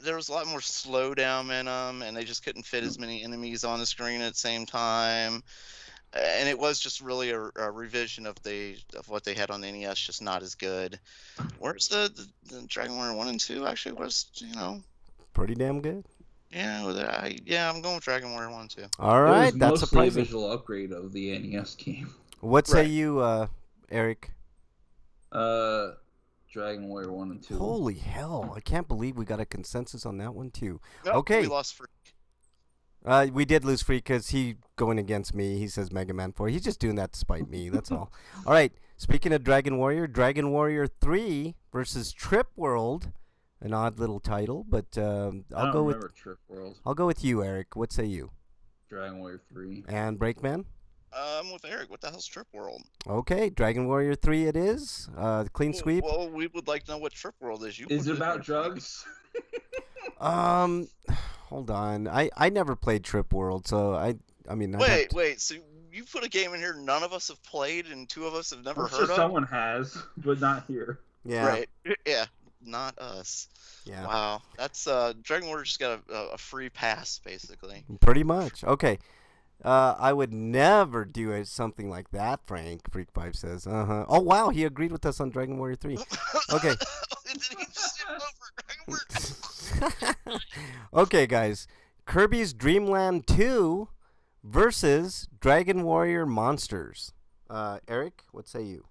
there was a lot more slowdown in them, and they just couldn't fit as many enemies on the screen at the same time. And it was just really a revision of what they had on the NES, just not as good. Whereas the Dragon Warrior 1 and 2 actually was, pretty damn good. Yeah, I'm going with Dragon Warrior 1 and 2. All right, it was that's mostly surprising. A visual upgrade of the NES game. What say you, Eric? Dragon Warrior 1 and 2. Holy hell! I can't believe we got a consensus on that one too. Nope, okay, we lost Freak. We did lose Freak because he going against me. He says Mega Man 4. He's just doing that to spite me. That's all. All right. Speaking of Dragon Warrior 3 versus Trip World, an odd little title, but I'll go with Trip World. I'll go with you, Eric. What say you? Dragon Warrior 3. And Breakman? I'm with Eric. What the hell's Trip World? Okay, Dragon Warrior 3 it is. Clean sweep. Well, we would like to know what Trip World is. Is it about drugs? Hold on. I never played Trip World, so I mean. Wait. So you put a game in here none of us have played and 2 of us have never heard of? Someone has, but not here. Yeah. Right. Yeah. Not us. Yeah. Wow. That's Dragon Warrior just got a free pass basically. Pretty much. Okay. I would never do something like that, Frank. Freak 5 says. Oh wow, he agreed with us on Dragon Warrior 3. Okay. Okay, guys. Kirby's Dream Land 2 versus Dragon Warrior Monsters. Eric, what say you?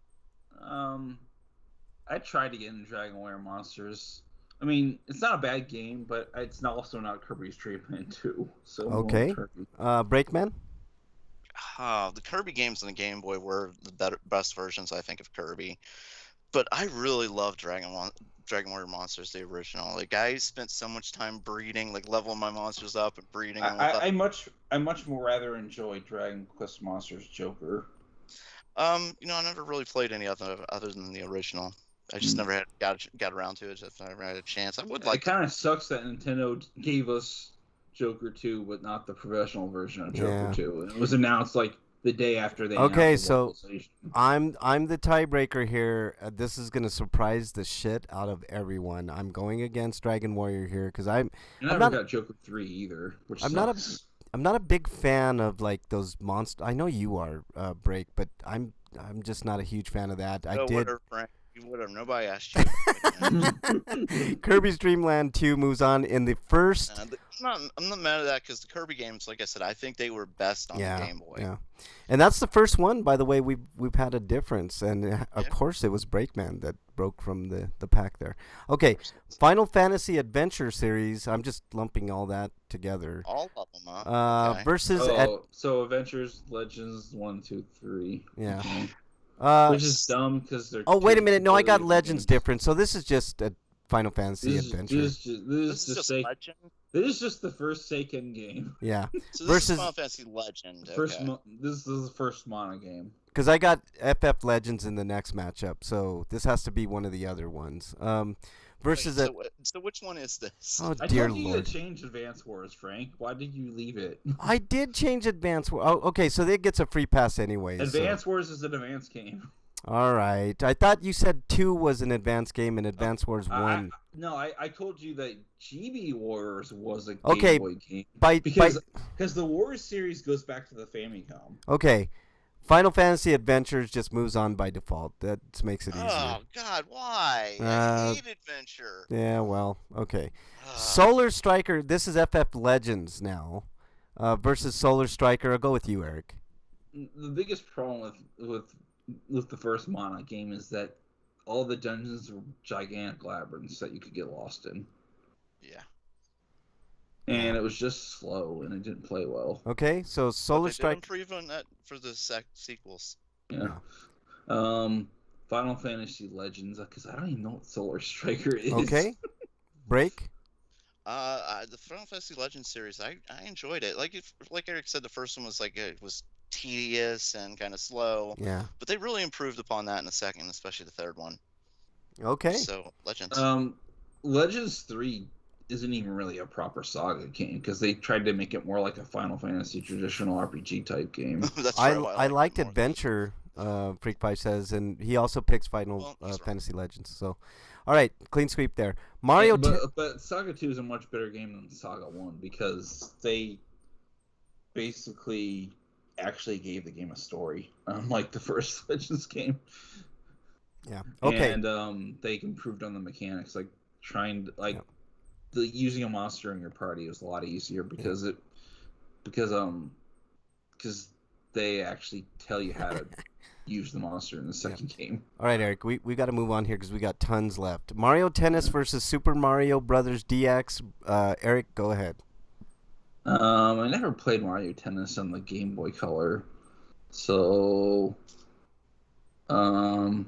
I tried to get into Dragon Warrior Monsters. I mean, it's not a bad game, but it's not also not Kirby's Dream Land 2. So Okay. Breakman? The Kirby games on the Game Boy were the best versions, I think, of Kirby. But I really love Dragon Warrior Monsters, the original. Like, I spent so much time breeding, like leveling my monsters up and breeding. I much more rather enjoy Dragon Quest Monsters Joker. I never really played any other than the original. I just never got around to it. Just never had a chance. I would like. It kind of sucks that Nintendo gave us Joker 2, but not the professional version of Joker 2. And it was announced like the day after they. Okay, so I'm the tiebreaker here. This is gonna surprise the shit out of everyone. I'm going against Dragon Warrior here because I never got Joker 3 either. Which I'm not a big fan of like those monsters. I know you are, Break, but I'm just not a huge fan of that. I did. Frank. You would have. Nobody asked you. Kirby's Dream Land 2 moves on in the first. I'm not mad at that because the Kirby games, like I said, I think they were best on the Game Boy. Yeah, and that's the first one, by the way. We've had a difference, and of course it was Breakman that broke from the pack there. Okay, Final Fantasy Adventure Series. I'm just lumping all that together. All of them, huh? Okay. Versus. So Adventures Legends 1, 2, 3. Yeah. Okay. Which is dumb because they're. Oh wait a minute! No, I got Legends different. So this is just a Final Fantasy Adventure. This is just Legend. This is just the first Seiken game. Yeah. So this is Final Fantasy Legend. This is the first Mana game. Because I got FF Legends in the next matchup, so this has to be one of the other ones. Versus so which one is this? Oh I dear told you Lord! To change Advance Wars, Frank. Why did you leave it? I did change Advance Wars. Oh, okay, so it gets a free pass anyway. Advance Wars is an advanced game. All right. I thought you said 2 was an advanced game and Advance Wars 1. I told you that GB Warriors was a Game Boy game. Because the Warriors series goes back to the Famicom. Okay. Final Fantasy Adventures just moves on by default. That makes it easier. Oh, God, why? I hate Adventure. Yeah, well, okay. Solar Striker, this is FF Legends now, versus Solar Striker. I'll go with you, Eric. The biggest problem with the first Mana game is that all the dungeons were gigantic labyrinths that you could get lost in. Yeah. And it was just slow, and it didn't play well. Okay, so Solar Striker. Improve on that for the sequels. Yeah. Final Fantasy Legends, because I don't even know what Solar Striker is. Okay. Break. The Final Fantasy Legends series, I enjoyed it. Like Eric said, the first one was it was tedious and kind of slow. Yeah. But they really improved upon that in the second, especially the third one. Okay. So Legends. Legends 3 isn't even really a proper saga game because they tried to make it more like a Final Fantasy traditional RPG type game. That's I liked Adventure, Freak Pie says, and he also picks Final Fantasy Legends. So, all right, clean sweep there. Mario. But Saga 2 is a much better game than Saga 1 because they basically actually gave the game a story, unlike the first Legends game. Yeah. Okay. And they improved on the mechanics, like trying to using a monster in your party was a lot easier because they actually tell you how to use the monster in the second game. All right, Eric, we got to move on here because we got tons left. Mario Tennis versus Super Mario Brothers DX. Eric, go ahead. I never played Mario Tennis on the Game Boy Color, so I'm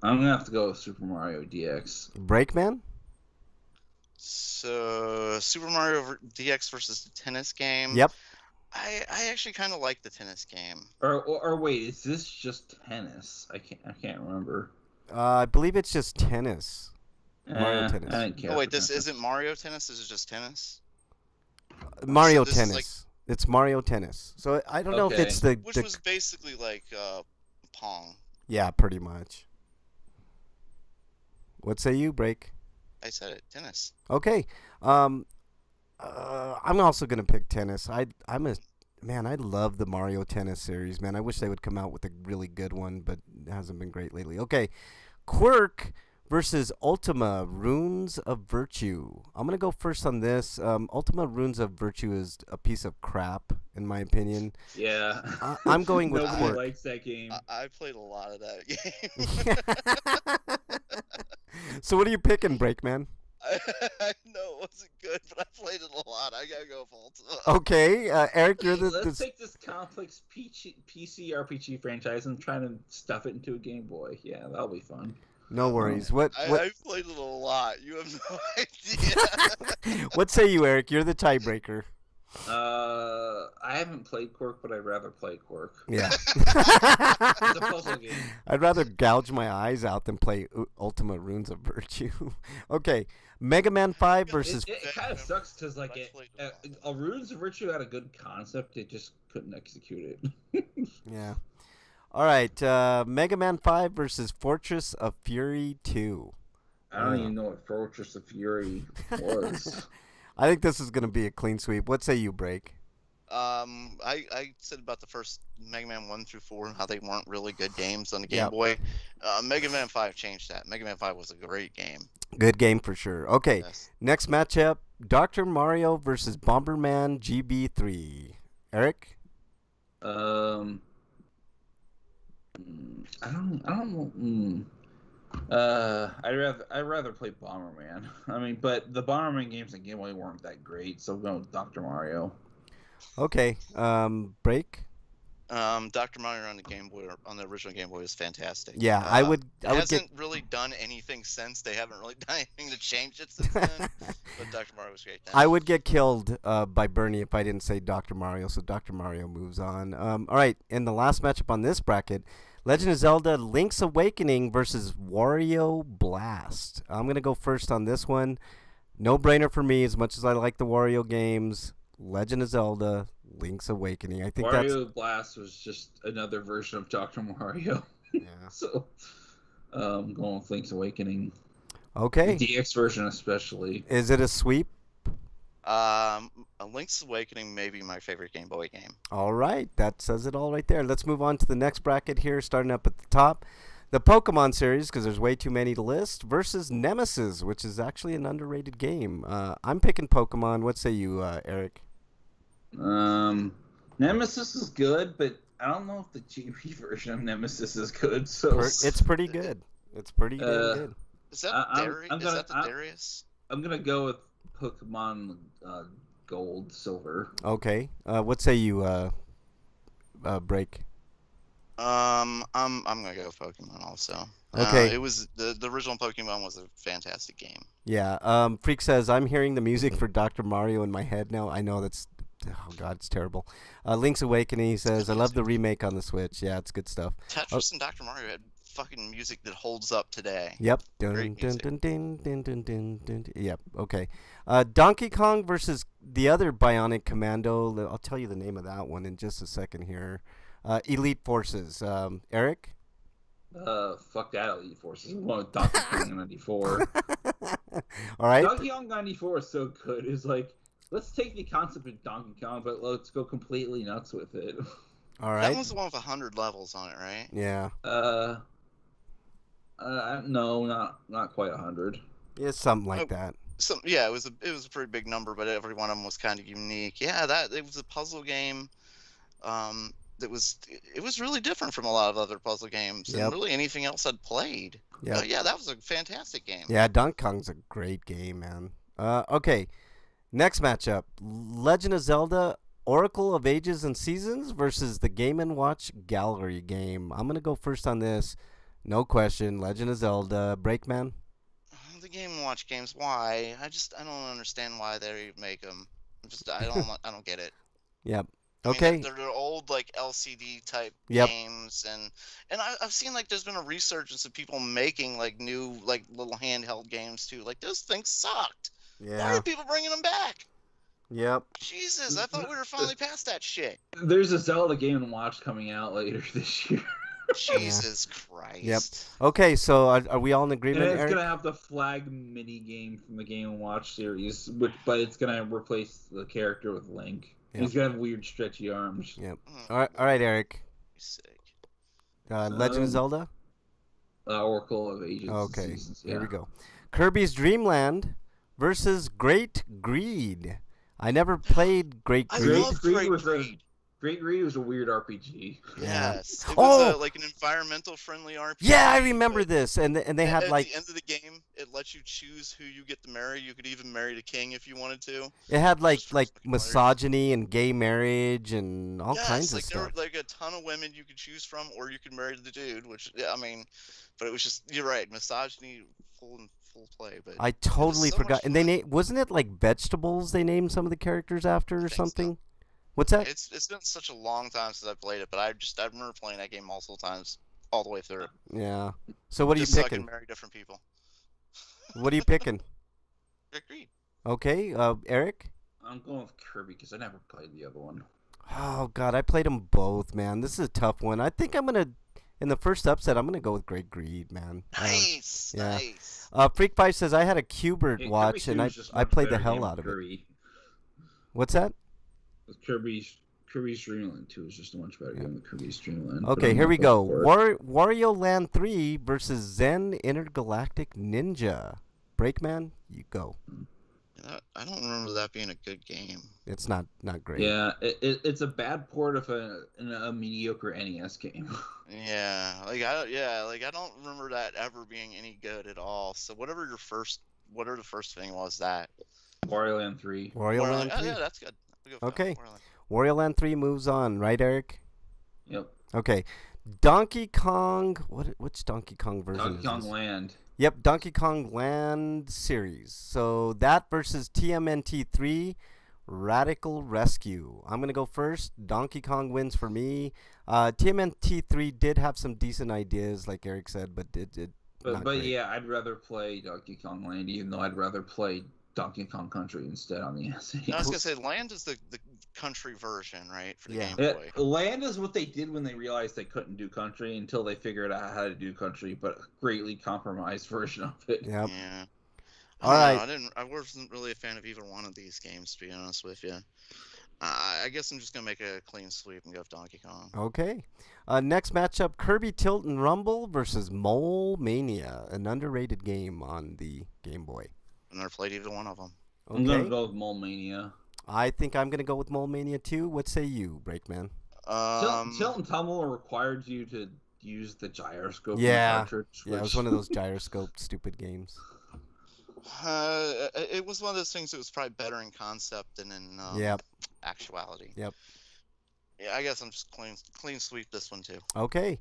gonna have to go with Super Mario DX. Breakman. So Super Mario DX versus the tennis game. Yep. I actually kind of like the tennis game. Or wait, is this just tennis? I can't remember. I believe it's just tennis. Mario Tennis. I didn't care. Oh wait, this isn't Mario Tennis. This is just tennis. Mario Tennis. It's Mario Tennis. So I don't know if it's which was basically like Pong. Yeah, pretty much. What say you, Break? I said it, tennis. Okay. I'm also gonna pick tennis. I love the Mario Tennis series, man. I wish they would come out with a really good one, but it hasn't been great lately. Okay, Quirk versus Ultima Runes of Virtue. I'm going to go first on this. Ultima Runes of Virtue is a piece of crap, in my opinion. Yeah. I'm going with Nobody Quirk. likes that game. I played a lot of that game. So what are you picking, Breakman? I know it wasn't good, but I played it a lot. I gotta go with Ultima. Okay, Eric, you're the. Let's take this complex PC RPG franchise and try to stuff it into a Game Boy. Yeah, that'll be fun. No worries. What? I played it a lot. You have no idea. What say you, Eric? You're the tiebreaker. I haven't played Quirk, but I'd rather play Quirk. Yeah. It's a puzzle game. I'd rather gouge my eyes out than play Ultima Runes of Virtue. Okay, Mega Man 5 versus. It kind of sucks because like a Runes of Virtue had a good concept, it just couldn't execute it. Yeah. All right, Mega Man 5 versus Fortress of Fury 2. I don't even know what Fortress of Fury was. I think this is going to be a clean sweep. What say you, Break? I said about the first Mega Man 1 through 4, how they weren't really good games on the Game Boy. Mega Man 5 changed that. Mega Man 5 was a great game. Good game for sure. Okay, Yes. next matchup, Dr. Mario versus Bomberman GB3. Eric? I don't know. I'd rather play Bomberman. I mean, but the Bomberman games on Game Boy weren't that great, so I'm going with Dr. Mario. Okay, Break? Dr. Mario on the Game Boy, on the original Game Boy, is fantastic. Yeah, I would hasn't really done anything since. They haven't really done anything to change it since then. But Dr. Mario was great then. I would get killed by Bernie if I didn't say Dr. Mario, so Dr. Mario moves on. All right, in the last matchup on this bracket, Legend of Zelda Link's Awakening versus Wario Blast. I'm going to go first on this one. No-brainer for me, as much as I like the Wario games. Legend of Zelda Link's Awakening. I think Wario Blast was just another version of Dr. Mario. Yeah. So, going with Link's Awakening. Okay. The DX version especially. Is it a sweep? Link's Awakening may be my favorite Game Boy game. All right. That says it all right there. Let's move on to the next bracket here, starting up at the top. The Pokemon series, because there's way too many to list, versus Nemesis, which is actually an underrated game. I'm picking Pokemon. What say you, Eric? Nemesis is good, but I don't know if the GB version of Nemesis is good. So it's pretty good. It's pretty good. Is that the Darius? I'm gonna go with Pokemon Gold, Silver. Okay. What say you, Break? I'm gonna go with Pokemon also. Okay. It was the original Pokemon was a fantastic game. Yeah. Freak says I'm hearing the music for Dr. Mario in my head now. I know that's. Oh God, it's terrible. Link's Awakening, he says, I love the remake on the Switch. Yeah, it's good stuff. Tetris and Dr. Mario had fucking music that holds up today. Yep. Dun, dun, dun, dun, dun, dun, dun, dun. Yep. Okay. Donkey Kong versus the other Bionic Commando. I'll tell you the name of that one in just a second here. Elite Forces. Eric? Fuck that Elite Forces. I'm going with Donkey Kong 94. All right. Donkey Kong 94 is so good. It's like, let's take the concept of Donkey Kong, but let's go completely nuts with it. All right. That was the one with 100 levels on it, right? Yeah. No, not quite 100. Yeah, something like that. Yeah, it was a pretty big number, but every one of them was kind of unique. Yeah, it was a puzzle game. It was really different from a lot of other puzzle games, and really anything else I'd played. Yeah, that was a fantastic game. Yeah, Donkey Kong's a great game, man. Okay. Next matchup, Legend of Zelda Oracle of Ages and Seasons versus the Game & Watch Gallery game. I'm going to go first on this. No question, Legend of Zelda. Breakman? The Game & Watch games, why? I don't understand why they make them. I don't get it. Yep. Okay. I mean, they're old, like, LCD type games, and I've seen, like, there's been a resurgence of people making, like, new, like, little handheld games, too. Like, those things sucked. Yeah. Why are people bringing them back? Yep. Jesus, I thought we were finally past that shit. There's a Zelda Game & Watch coming out later this year. Jesus Christ. Yep. Okay, so are we all in agreement, And it's Eric? going to have the flag mini game from the Game & Watch series, but it's going to replace the character with Link. Yep. He's going to have weird stretchy arms. Yep. All right, Eric. Sick. Legend of Zelda? Oracle of Ages. Okay, Seasons, here we go. Kirby's Dream Land versus Great Greed. I never played Great Greed. I love Great Greed. Great Greed was a weird RPG. Yes. It was like an environmental friendly RPG. Yeah, I remember this. And they had at like... At the end of the game, it lets you choose who you get to marry. You could even marry the king if you wanted to. It had like misogyny and gay marriage and all kinds of stuff. There were like a ton of women you could choose from, or you could marry the dude, which, I mean, but it was just, you're right, misogyny full play. But I totally forgot. And wasn't it like vegetables they named some of the characters after or something? So. What's that? It's been such a long time since I played it, but I remember playing that game multiple times, all the way through. Yeah. So what are you picking? So I can marry different people. What are you picking? Agreed. Okay, Eric? I'm going with Kirby because I never played the other one. Oh God, I played them both, man. This is a tough one. I think I'm gonna, in the first upset, I'm gonna go with Great Greed, man. Nice, nice. Freak Pie says I had a Qbert watch and I played the hell out of it. What's that? Kirby's Dream Land 2 is just a much better game than Kirby's Dream Land. Okay, here we go. Wario Land 3 versus Zen Intergalactic Ninja. Breakman, you go. I don't remember that being a good game. It's not great. Yeah, it's a bad port of a mediocre NES game. Yeah, I don't remember that ever being any good at all. So whatever the first thing was, that Wario Land 3. Wario Land 3. Yeah, that's good. Okay. Wario Land 3 moves on, right, Eric? Yep. Okay. Donkey Kong. Which Donkey Kong version Donkey is Kong this? Land. Yep, Donkey Kong Land series. So that versus TMNT 3 Radical Rescue. I'm going to go first. Donkey Kong wins for me. TMNT 3 did have some decent ideas, like Eric said, but But yeah, I'd rather play Donkey Kong Land, even though I'd rather play Donkey Kong Country instead on the SNES. I was gonna say Land is the country version, right, for the Game Boy. Land is what they did when they realized they couldn't do country until they figured out how to do country, but a greatly compromised version of it. Yep. Yeah. All right. I wasn't really a fan of either one of these games, to be honest with you. I guess I'm just gonna make a clean sweep and go with Donkey Kong. Okay. Next matchup: Kirby Tilt and Rumble versus Mole Mania, an underrated game on the Game Boy. I've never played either one of them. Okay. I'm gonna go with Mole Mania. I think I'm gonna go with Mole Mania too. What say you, Breakman? Tilt and Tumble required you to use the gyroscope. Yeah. In the cartridge, Yeah, it was one of those gyroscope stupid games. It was one of those things that was probably better in concept than in actuality. Yep. Yeah, I guess I'm just clean sweep this one too. Okay.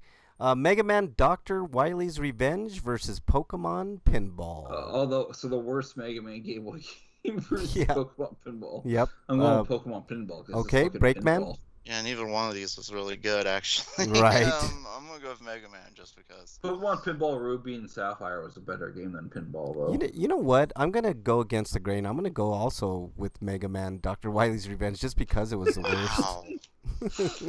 Mega Man Dr. Wily's Revenge versus Pokemon Pinball. So the worst Mega Man Game Boy game versus Pokemon Pinball. Yep. I'm going with Pokemon Pinball. Okay, Breakman. Yeah, neither one of these was really good, actually. Right. I'm going to go with Mega Man just because. Pokemon Pinball Ruby and Sapphire was a better game than Pinball, though. You know what? I'm going to go against the grain. I'm going to go also with Mega Man Dr. Wily's Revenge just because it was the worst.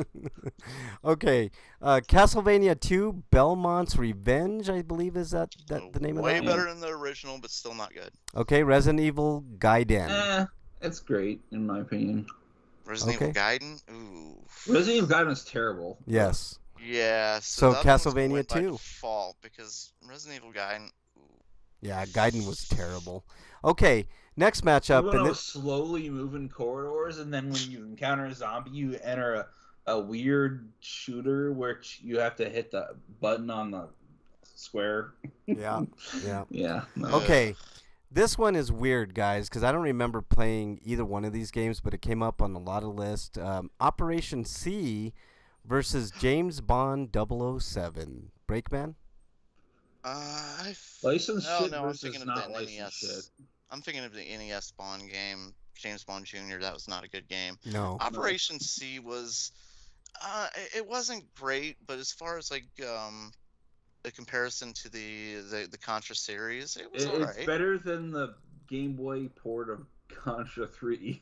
Okay. Castlevania 2 Belmont's Revenge, I believe is that the name of that? Way better than the original, but still not good. Okay, Resident Evil Gaiden. It's great, in my opinion. Resident Evil Gaiden? Ooh. Resident Evil Gaiden is terrible. Yes. Yeah. So Castlevania 2. By default, because Resident Evil Gaiden. Ooh. Yeah, Gaiden was terrible. Okay, next matchup. One of those slowly moving corridors, and then when you encounter a zombie, you enter a weird shooter where you have to hit the button on the square. Yeah. Yeah. No. Okay. This one is weird, guys, because I don't remember playing either one of these games, but it came up on a lot of lists. Operation C versus James Bond 007. Breakman? Licensed shit I'm versus thinking of not the licensed NES. shit. I'm thinking of the NES Bond game, James Bond Jr. That was not a good game. No. Operation C was, it wasn't great, but as far as like a comparison to the Contra series, it was alright. It's better than the Game Boy port of Contra 3.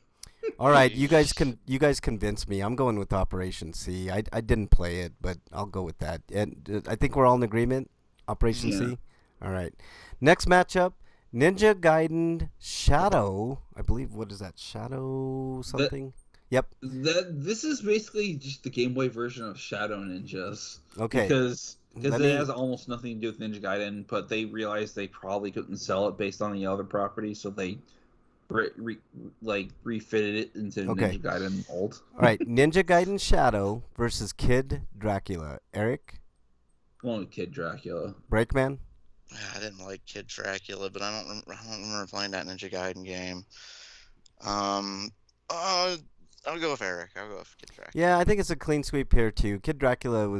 All right, you guys convinced me. I'm going with Operation C. I didn't play it, but I'll go with that. And I think we're all in agreement. Operation C. All right. Next matchup: Ninja Gaiden Shadow. I believe what is that? Shadow something. Yep. This is basically just the Game Boy version of Shadow Ninjas. Okay. Because Because it has almost nothing to do with Ninja Gaiden, but they realized they probably couldn't sell it based on the other property, so they refitted it into Ninja Gaiden Old. All right, Ninja Gaiden Shadow versus Kid Dracula. Eric? Going with Kid Dracula. Breakman? I didn't like Kid Dracula, but I don't remember playing that Ninja Gaiden game. I'll go with Eric. I'll go with Kid Dracula. Yeah, I think it's a clean sweep here too. Kid Dracula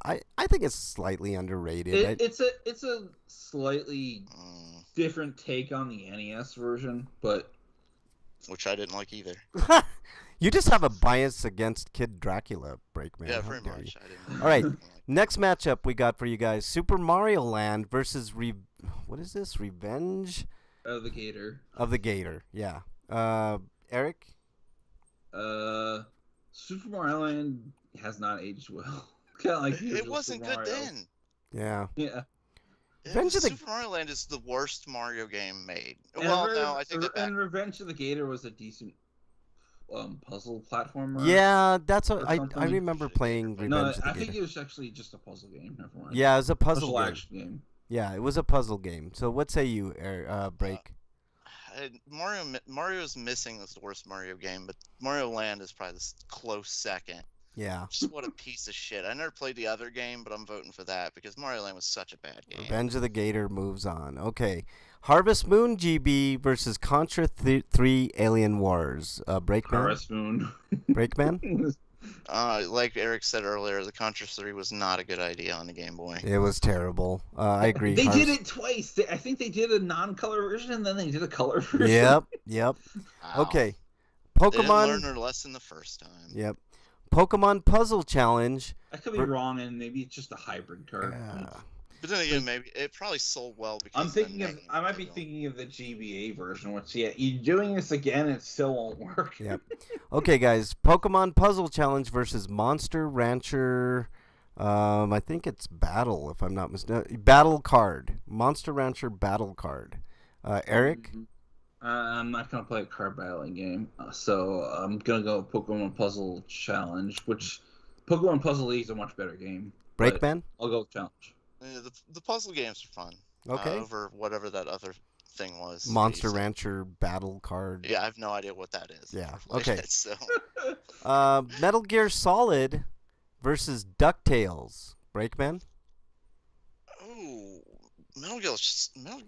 I think it's slightly underrated. It's a slightly different take on the NES version, but which I didn't like either. You just have a bias against Kid Dracula, Breakman. Yeah, pretty much. All right, next matchup we got for you guys: Super Mario Land versus what is this? Revenge of the Gator. Of the Gator, yeah. Eric. Super Mario Land has not aged well. Kind of like it wasn't good then. Yeah. Yeah. Super Mario Land is the worst Mario game made. No, I think and Revenge of the Gator was a decent puzzle platformer. Yeah, that's what I remember playing Revenge of the Gator. I think it was actually just a puzzle game. Never mind. Yeah, it was a puzzle action game. Yeah, it was a puzzle game. So what say you, Break? Mario's Missing is the worst Mario game, but Mario Land is probably the close second. Yeah. Just what a piece of shit. I never played the other game, but I'm voting for that because Mario Land was such a bad game. Revenge of the Gator moves on. Okay. Harvest Moon GB versus Contra 3 Alien Wars. Breakman? Harvest Moon. Breakman? Like Eric said earlier, the Contra 3 was not a good idea on the Game Boy. It was terrible. I agree. They did it twice. I think they did a non-color version and then they did a color version. Yep. Wow. Okay. They didn't Pokemon. learn their lesson the first time. Yep. Pokemon Puzzle Challenge. I could be wrong, and maybe it's just a hybrid card. But then again, maybe it probably sold well because I might be thinking of the GBA version, which you're doing this again, it still won't work. Yep. Okay, guys. Pokemon Puzzle Challenge versus Monster Rancher. I think it's Battle, if I'm not mistaken. Battle card. Monster Rancher Battle card. Eric. I'm not gonna play a card battling game, so I'm gonna go Pokemon Puzzle Challenge, which Pokemon Puzzle League is a much better game. Breakman. I'll go with Challenge. Yeah, the puzzle games are fun. Okay. Over whatever that other thing was. Monster Rancher Battle card. Yeah, I have no idea what that is. Yeah. Okay. So. Metal Gear Solid versus DuckTales. Breakman. Oh, Metal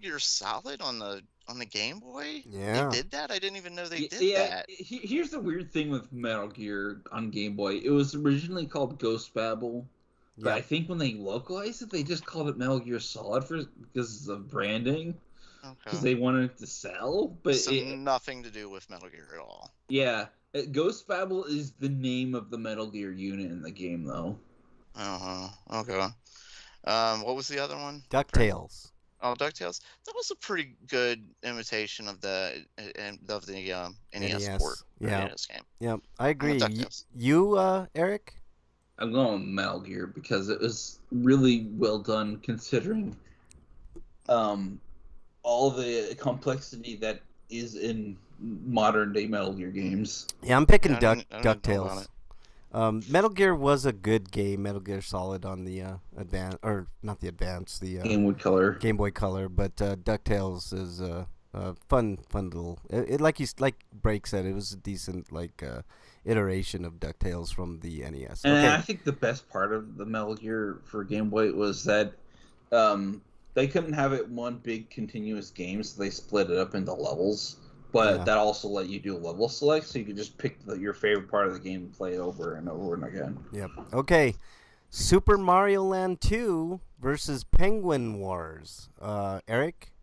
Gear Solid on the Game Boy? Yeah. They did that? I didn't even know they did that. Here's the weird thing with Metal Gear on Game Boy. It was originally called Ghost Babel, but I think when they localized it, they just called it Metal Gear Solid because of branding. Because they wanted it to sell. But nothing to do with Metal Gear at all. Yeah. Ghost Babel is the name of the Metal Gear unit in the game, though. Okay. What was the other one? DuckTales. Oh, DuckTales. That was a pretty good imitation of the NES port. NES game. Yeah, I agree. You, Eric? I'm going with Metal Gear because it was really well done considering all the complexity that is in modern day Metal Gear games. Yeah, I'm picking DuckTales. Metal Gear was a good game, Metal Gear Solid on the Game Boy Color, but DuckTales is a fun little. Like Break said, it was a decent iteration of DuckTales from the NES. And I think the best part of the Metal Gear for Game Boy was that they couldn't have it one big continuous game, so they split it up into levels. But that also let you do a level select, so you could just pick your favorite part of the game and play it over and over and again. Yep. Okay. Super Mario Land 2 versus Penguin Wars. Eric?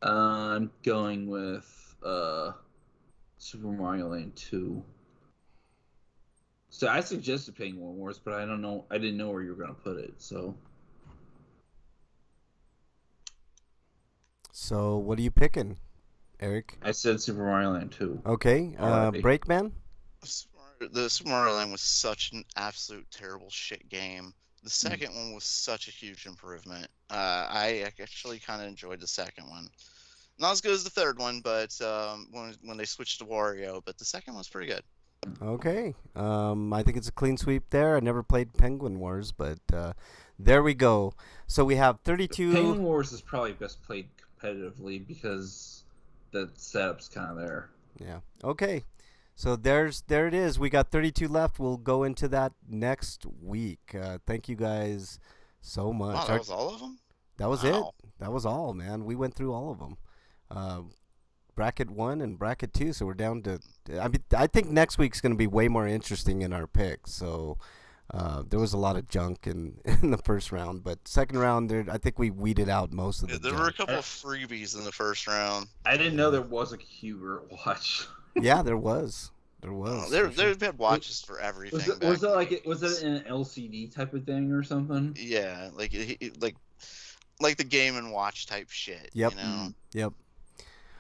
I'm going with Super Mario Land 2. So I suggested Penguin Wars, but I didn't know where you were going to put it, so. So what are you picking, Eric? I said Super Mario Land 2. Okay. Breakman? The Super Mario Land was such an absolute terrible shit game. The second one was such a huge improvement. I actually kind of enjoyed the second one. Not as good as the third one, but when they switched to Wario, but the second one's pretty good. Okay. I think it's a clean sweep there. I never played Penguin Wars, but There we go. So we have 32. Penguin Wars is probably best played competitively because the setup's kind of there. Yeah. Okay. So there it is. We got 32 left. We'll go into that next week. Thank you guys so much. Wow, that was all of them? That was Wow. it. That was all, man. We went through all of them. Bracket 1 and bracket 2, so we're down to I think next week's going to be way more interesting in our picks. So there was a lot of junk in the first round, but second round I think we weeded out most of the There junk. were a couple of freebies in the first round. I didn't know there was a Hubert watch. Yeah, there was. There was. They've had watches for everything. Was it an LCD type of thing or something? Yeah, like the Game and Watch type shit. Yep. You know? Yep.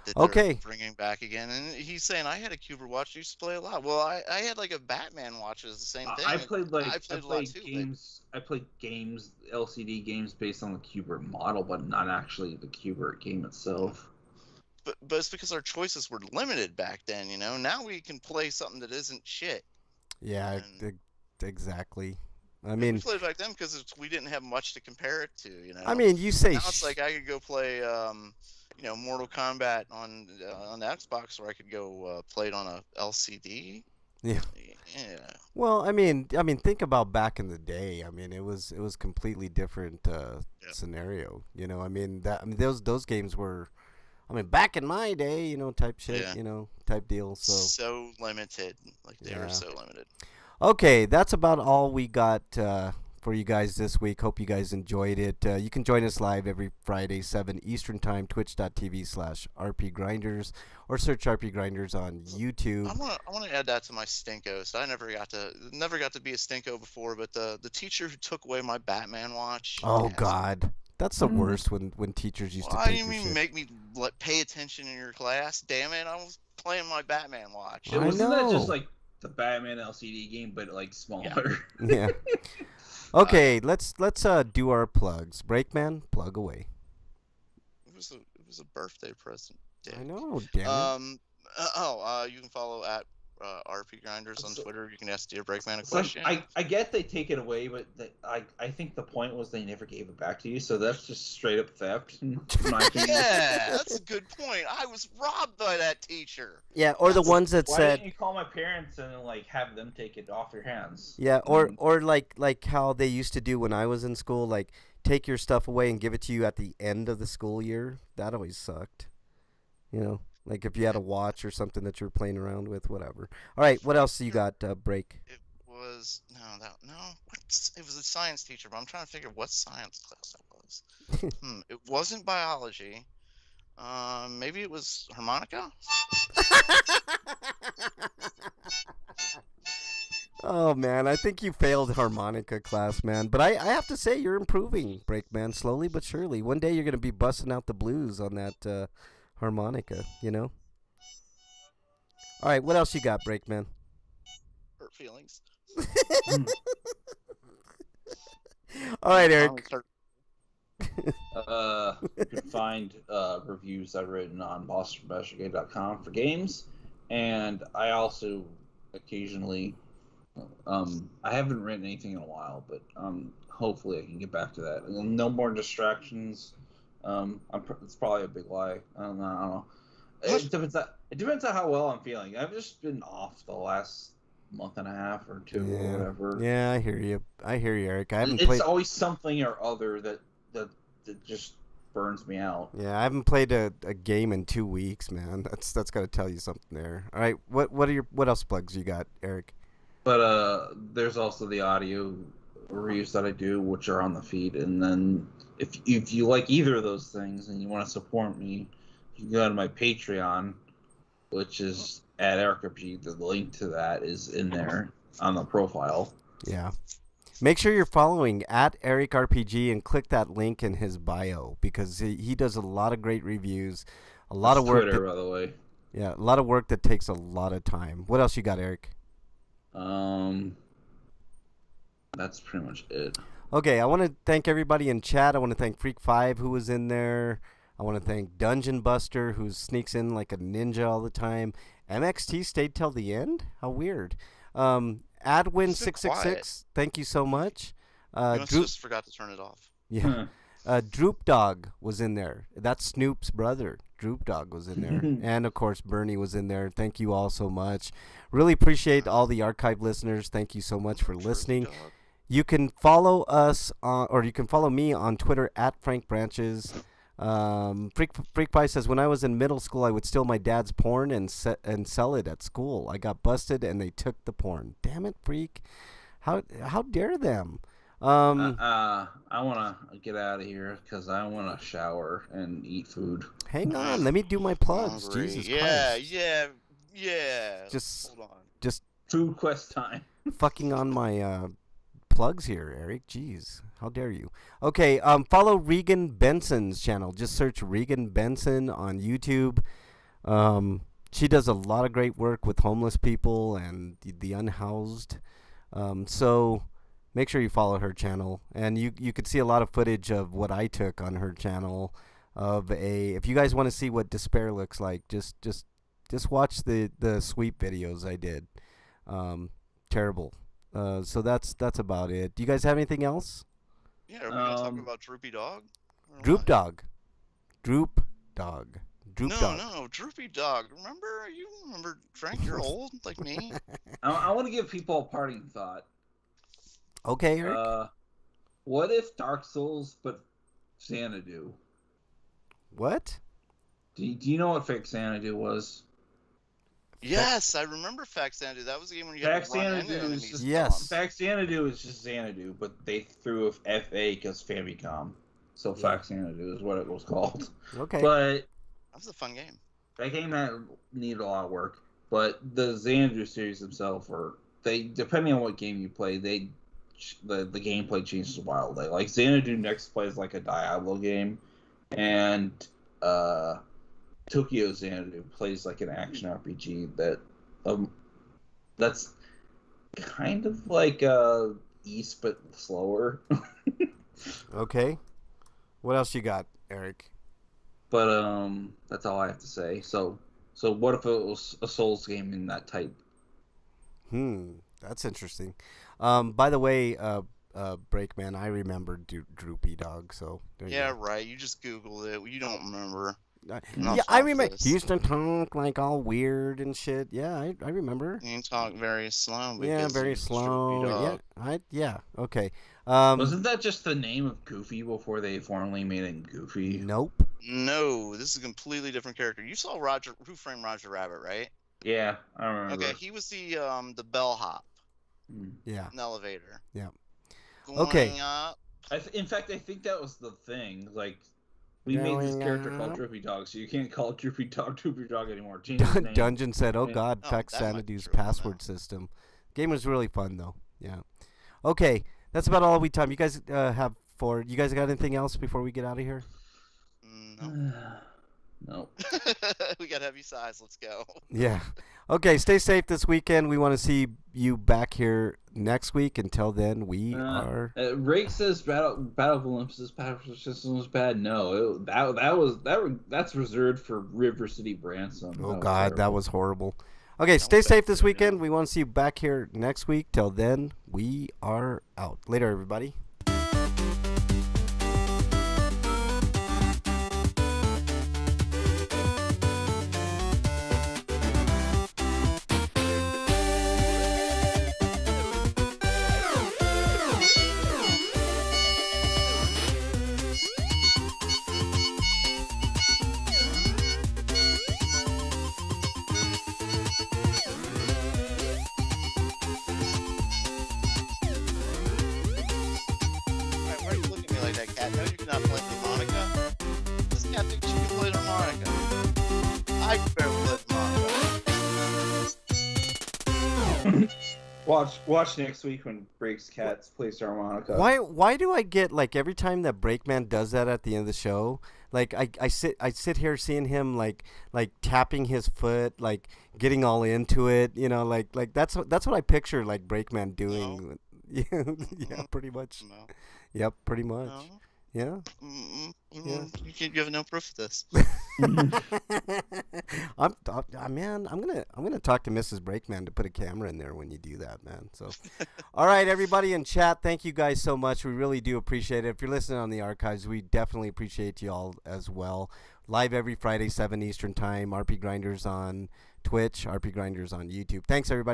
That Okay. they're bringing back again, and he's saying I had a Cuber watch. I used to play a lot. Well, I had like a Batman watch. Is the same thing. I played a lot too, games. I played games, LCD games based on the Qbert model, but not actually the Qbert game itself. But it's because our choices were limited back then. You know, now we can play something that isn't shit. Yeah, And exactly. I we mean, played back then because we didn't have much to compare it to. You know. I mean, you say now it's like I could go play, Mortal Kombat on the Xbox, or I could go play it on a LCD. Yeah. Yeah. Well, I mean, think about back in the day. I mean, it was completely different scenario. You know, I mean those games were, I mean, back in my day, you know, type shit, Yeah. you know, type deal. So limited, like they were so limited. Okay, that's about all we got for you guys this week. Hope you guys enjoyed it. You can join us live every Friday, 7 Eastern Time, twitch.tv/RPGrinders, or search RPGrinders on YouTube. I want to add that to my Stinko. So I never got to be a Stinko before, but the teacher who took away my Batman watch. Oh, God. That's the worst when teachers used to Why take do you your mean shit. make me pay attention in your class? Damn it, I was playing my Batman watch. I Wasn't that know. just like the Batman LCD game, but like smaller? Yeah. Okay, let's do our plugs. Breakman, plug away. It was a birthday present. I know, damn it. You can follow at RPGrinders on Twitter. You can ask Dear Breakman a It's like, question. I get they take it away, but I think the point was they never gave it back to you, so that's just straight up theft. In my opinion. Yeah, that's a good point. I was robbed by that teacher. Yeah, or the ones that Why said, didn't you call my parents and like have them take it off your hands? yeah, or like how they used to do when I was in school, like take your stuff away and give it to you at the end of the school year. That always sucked. You know, like if you had a watch or something that you were playing around with, whatever. All right, what else you got, Break? It was it was a science teacher, but I'm trying to figure what science class that was. It wasn't biology. Maybe it was harmonica. Oh, man, I think you failed harmonica class, man. But I have to say, you're improving, Breakman, slowly but surely. One day you're going to be busting out the blues on that harmonica, you know? All right, what else you got, Breakman? Hurt feelings. All right, Eric. You can find reviews I've written on bostonbashergame.com for games, and I also occasionally I haven't written anything in a while, but hopefully I can get back to that. No more distractions. It's probably a big lie. I don't know. It depends on how well I'm feeling. I've just been off the last month and a half or two or whatever. Yeah, I hear you, Eric. I haven't It's played. always something or other that just burns me out. Yeah, I haven't played a game in 2 weeks, man. That's got to tell you something there. All right, what else plugs you got, Eric? But there's also the audio reviews that I do, which are on the feed. And then if you like either of those things and you want to support me, you can go to my Patreon, which is at RPG. The link to that is in there on the profile. Yeah. Make sure you're following at Eric RPG and click that link in his bio because he does a lot of great reviews, a lot of work. Twitter, by the way. Yeah, a lot of work that takes a lot of time. What else you got, Eric? That's pretty much it. Okay, I want to thank everybody in chat. I want to thank Freak5 who was in there. I want to thank Dungeon Buster who sneaks in like a ninja all the time. MXT stayed till the end? How weird. Adwin666, thank you so much. You must just forgot to turn it off. Yeah. Droop Dog was in there. That's Snoop's brother. Droop Dog was in there. And, of course, Bernie was in there. Thank you all so much. Really appreciate all the archive listeners. Thank you so much for listening. You can follow us, or you can follow me on Twitter at Frank Branches. Freak Pie says, when I was in middle school, I would steal my dad's porn and sell it at school. I got busted, and they took the porn. Damn it, Freak. How dare them? I want to get out of here because I want to shower and eat food. Hang on, let me do my plugs. Hungry. Jesus Christ. Yeah. Just hold on. Just food quest time. Fucking on my plugs here, Eric. Jeez, how dare you? Okay, follow Regan Benson's channel. Just search Regan Benson on YouTube. She does a lot of great work with homeless people and the unhoused. So make sure you follow her channel, and you could see a lot of footage of what I took on her channel. If you guys want to see what despair looks like, just watch the sweep videos I did. Terrible. So that's about it. Do you guys have anything else? Yeah, are we gonna talk about Droopy Dog? Droop Dog. Droop Dog. No, Droopy Dog. You remember, Frank? You're old like me. I want to give people a parting thought. Okay, Eric. What if Dark Souls but Xanadu? What? Do you know what Fake Xanadu was? Yes, I remember Xanadu. That was the game when you had to run into enemies. Yes. Xanadu is just Xanadu, but they threw a FA because Famicom. So Xanadu is what it was called. Okay. But that was a fun game. That game needed a lot of work. But the Xanadu series themselves depending on what game you play, the gameplay changes wildly. Like Xanadu next plays like a Diablo game, and Tokyo Xanadu plays like an action RPG that's kind of like East but slower. Okay. What else you got, Eric? But that's all I have to say. So what if it was a Souls game in that type? That's interesting. By the way, Breakman, I remember Droopy Dog. So right. You just Googled it. You don't remember. I remember. He used to talk like all weird and shit. Yeah, I remember. He talked very slow. Yeah, very slow. Yeah. Okay. Wasn't that just the name of Goofy before they formally made him Goofy? Nope. No, this is a completely different character. You saw Who Framed Roger Rabbit, right? Yeah, I remember. Okay, he was the bellhop. Yeah. In the elevator. Yeah. Going up. In fact, I think that was the thing. Like, we made this character called Droopy Dog, so you can't call it Droopy Dog anymore. Dungeon said, "Oh God, Xanadu's password system." Game was really fun though. Yeah. Okay, that's about all we time. You guys You guys got anything else before we get out of here? No. No. We got heavy size. Let's go. Yeah. Okay. Stay safe this weekend. We want to see you back here next week. Until then, we are. Rake says Battle of Olympus' password system was bad. No, that's reserved for River City Branson. Oh God, that was horrible. Okay, stay safe this weekend. We want to see you back here next week. Till then, we are out. Later, everybody. Watch next week when Breaks Cats plays harmonica. Why do I get like every time that Breakman does that at the end of the show? Like I sit here seeing him like tapping his foot, like getting all into it, you know, like that's what I picture like Breakman doing. No. Yeah, pretty much. No. Yep, pretty much. No. Yeah. You have no proof of this. Man, I'm gonna talk to Mrs. Brakeman to put a camera in there when you do that, man. So, all right, everybody in chat, thank you guys so much. We really do appreciate it. If you're listening on the archives, we definitely appreciate you all as well. Live every Friday, 7 Eastern time. RP Grinders on Twitch, RP Grinders on YouTube. Thanks, everybody.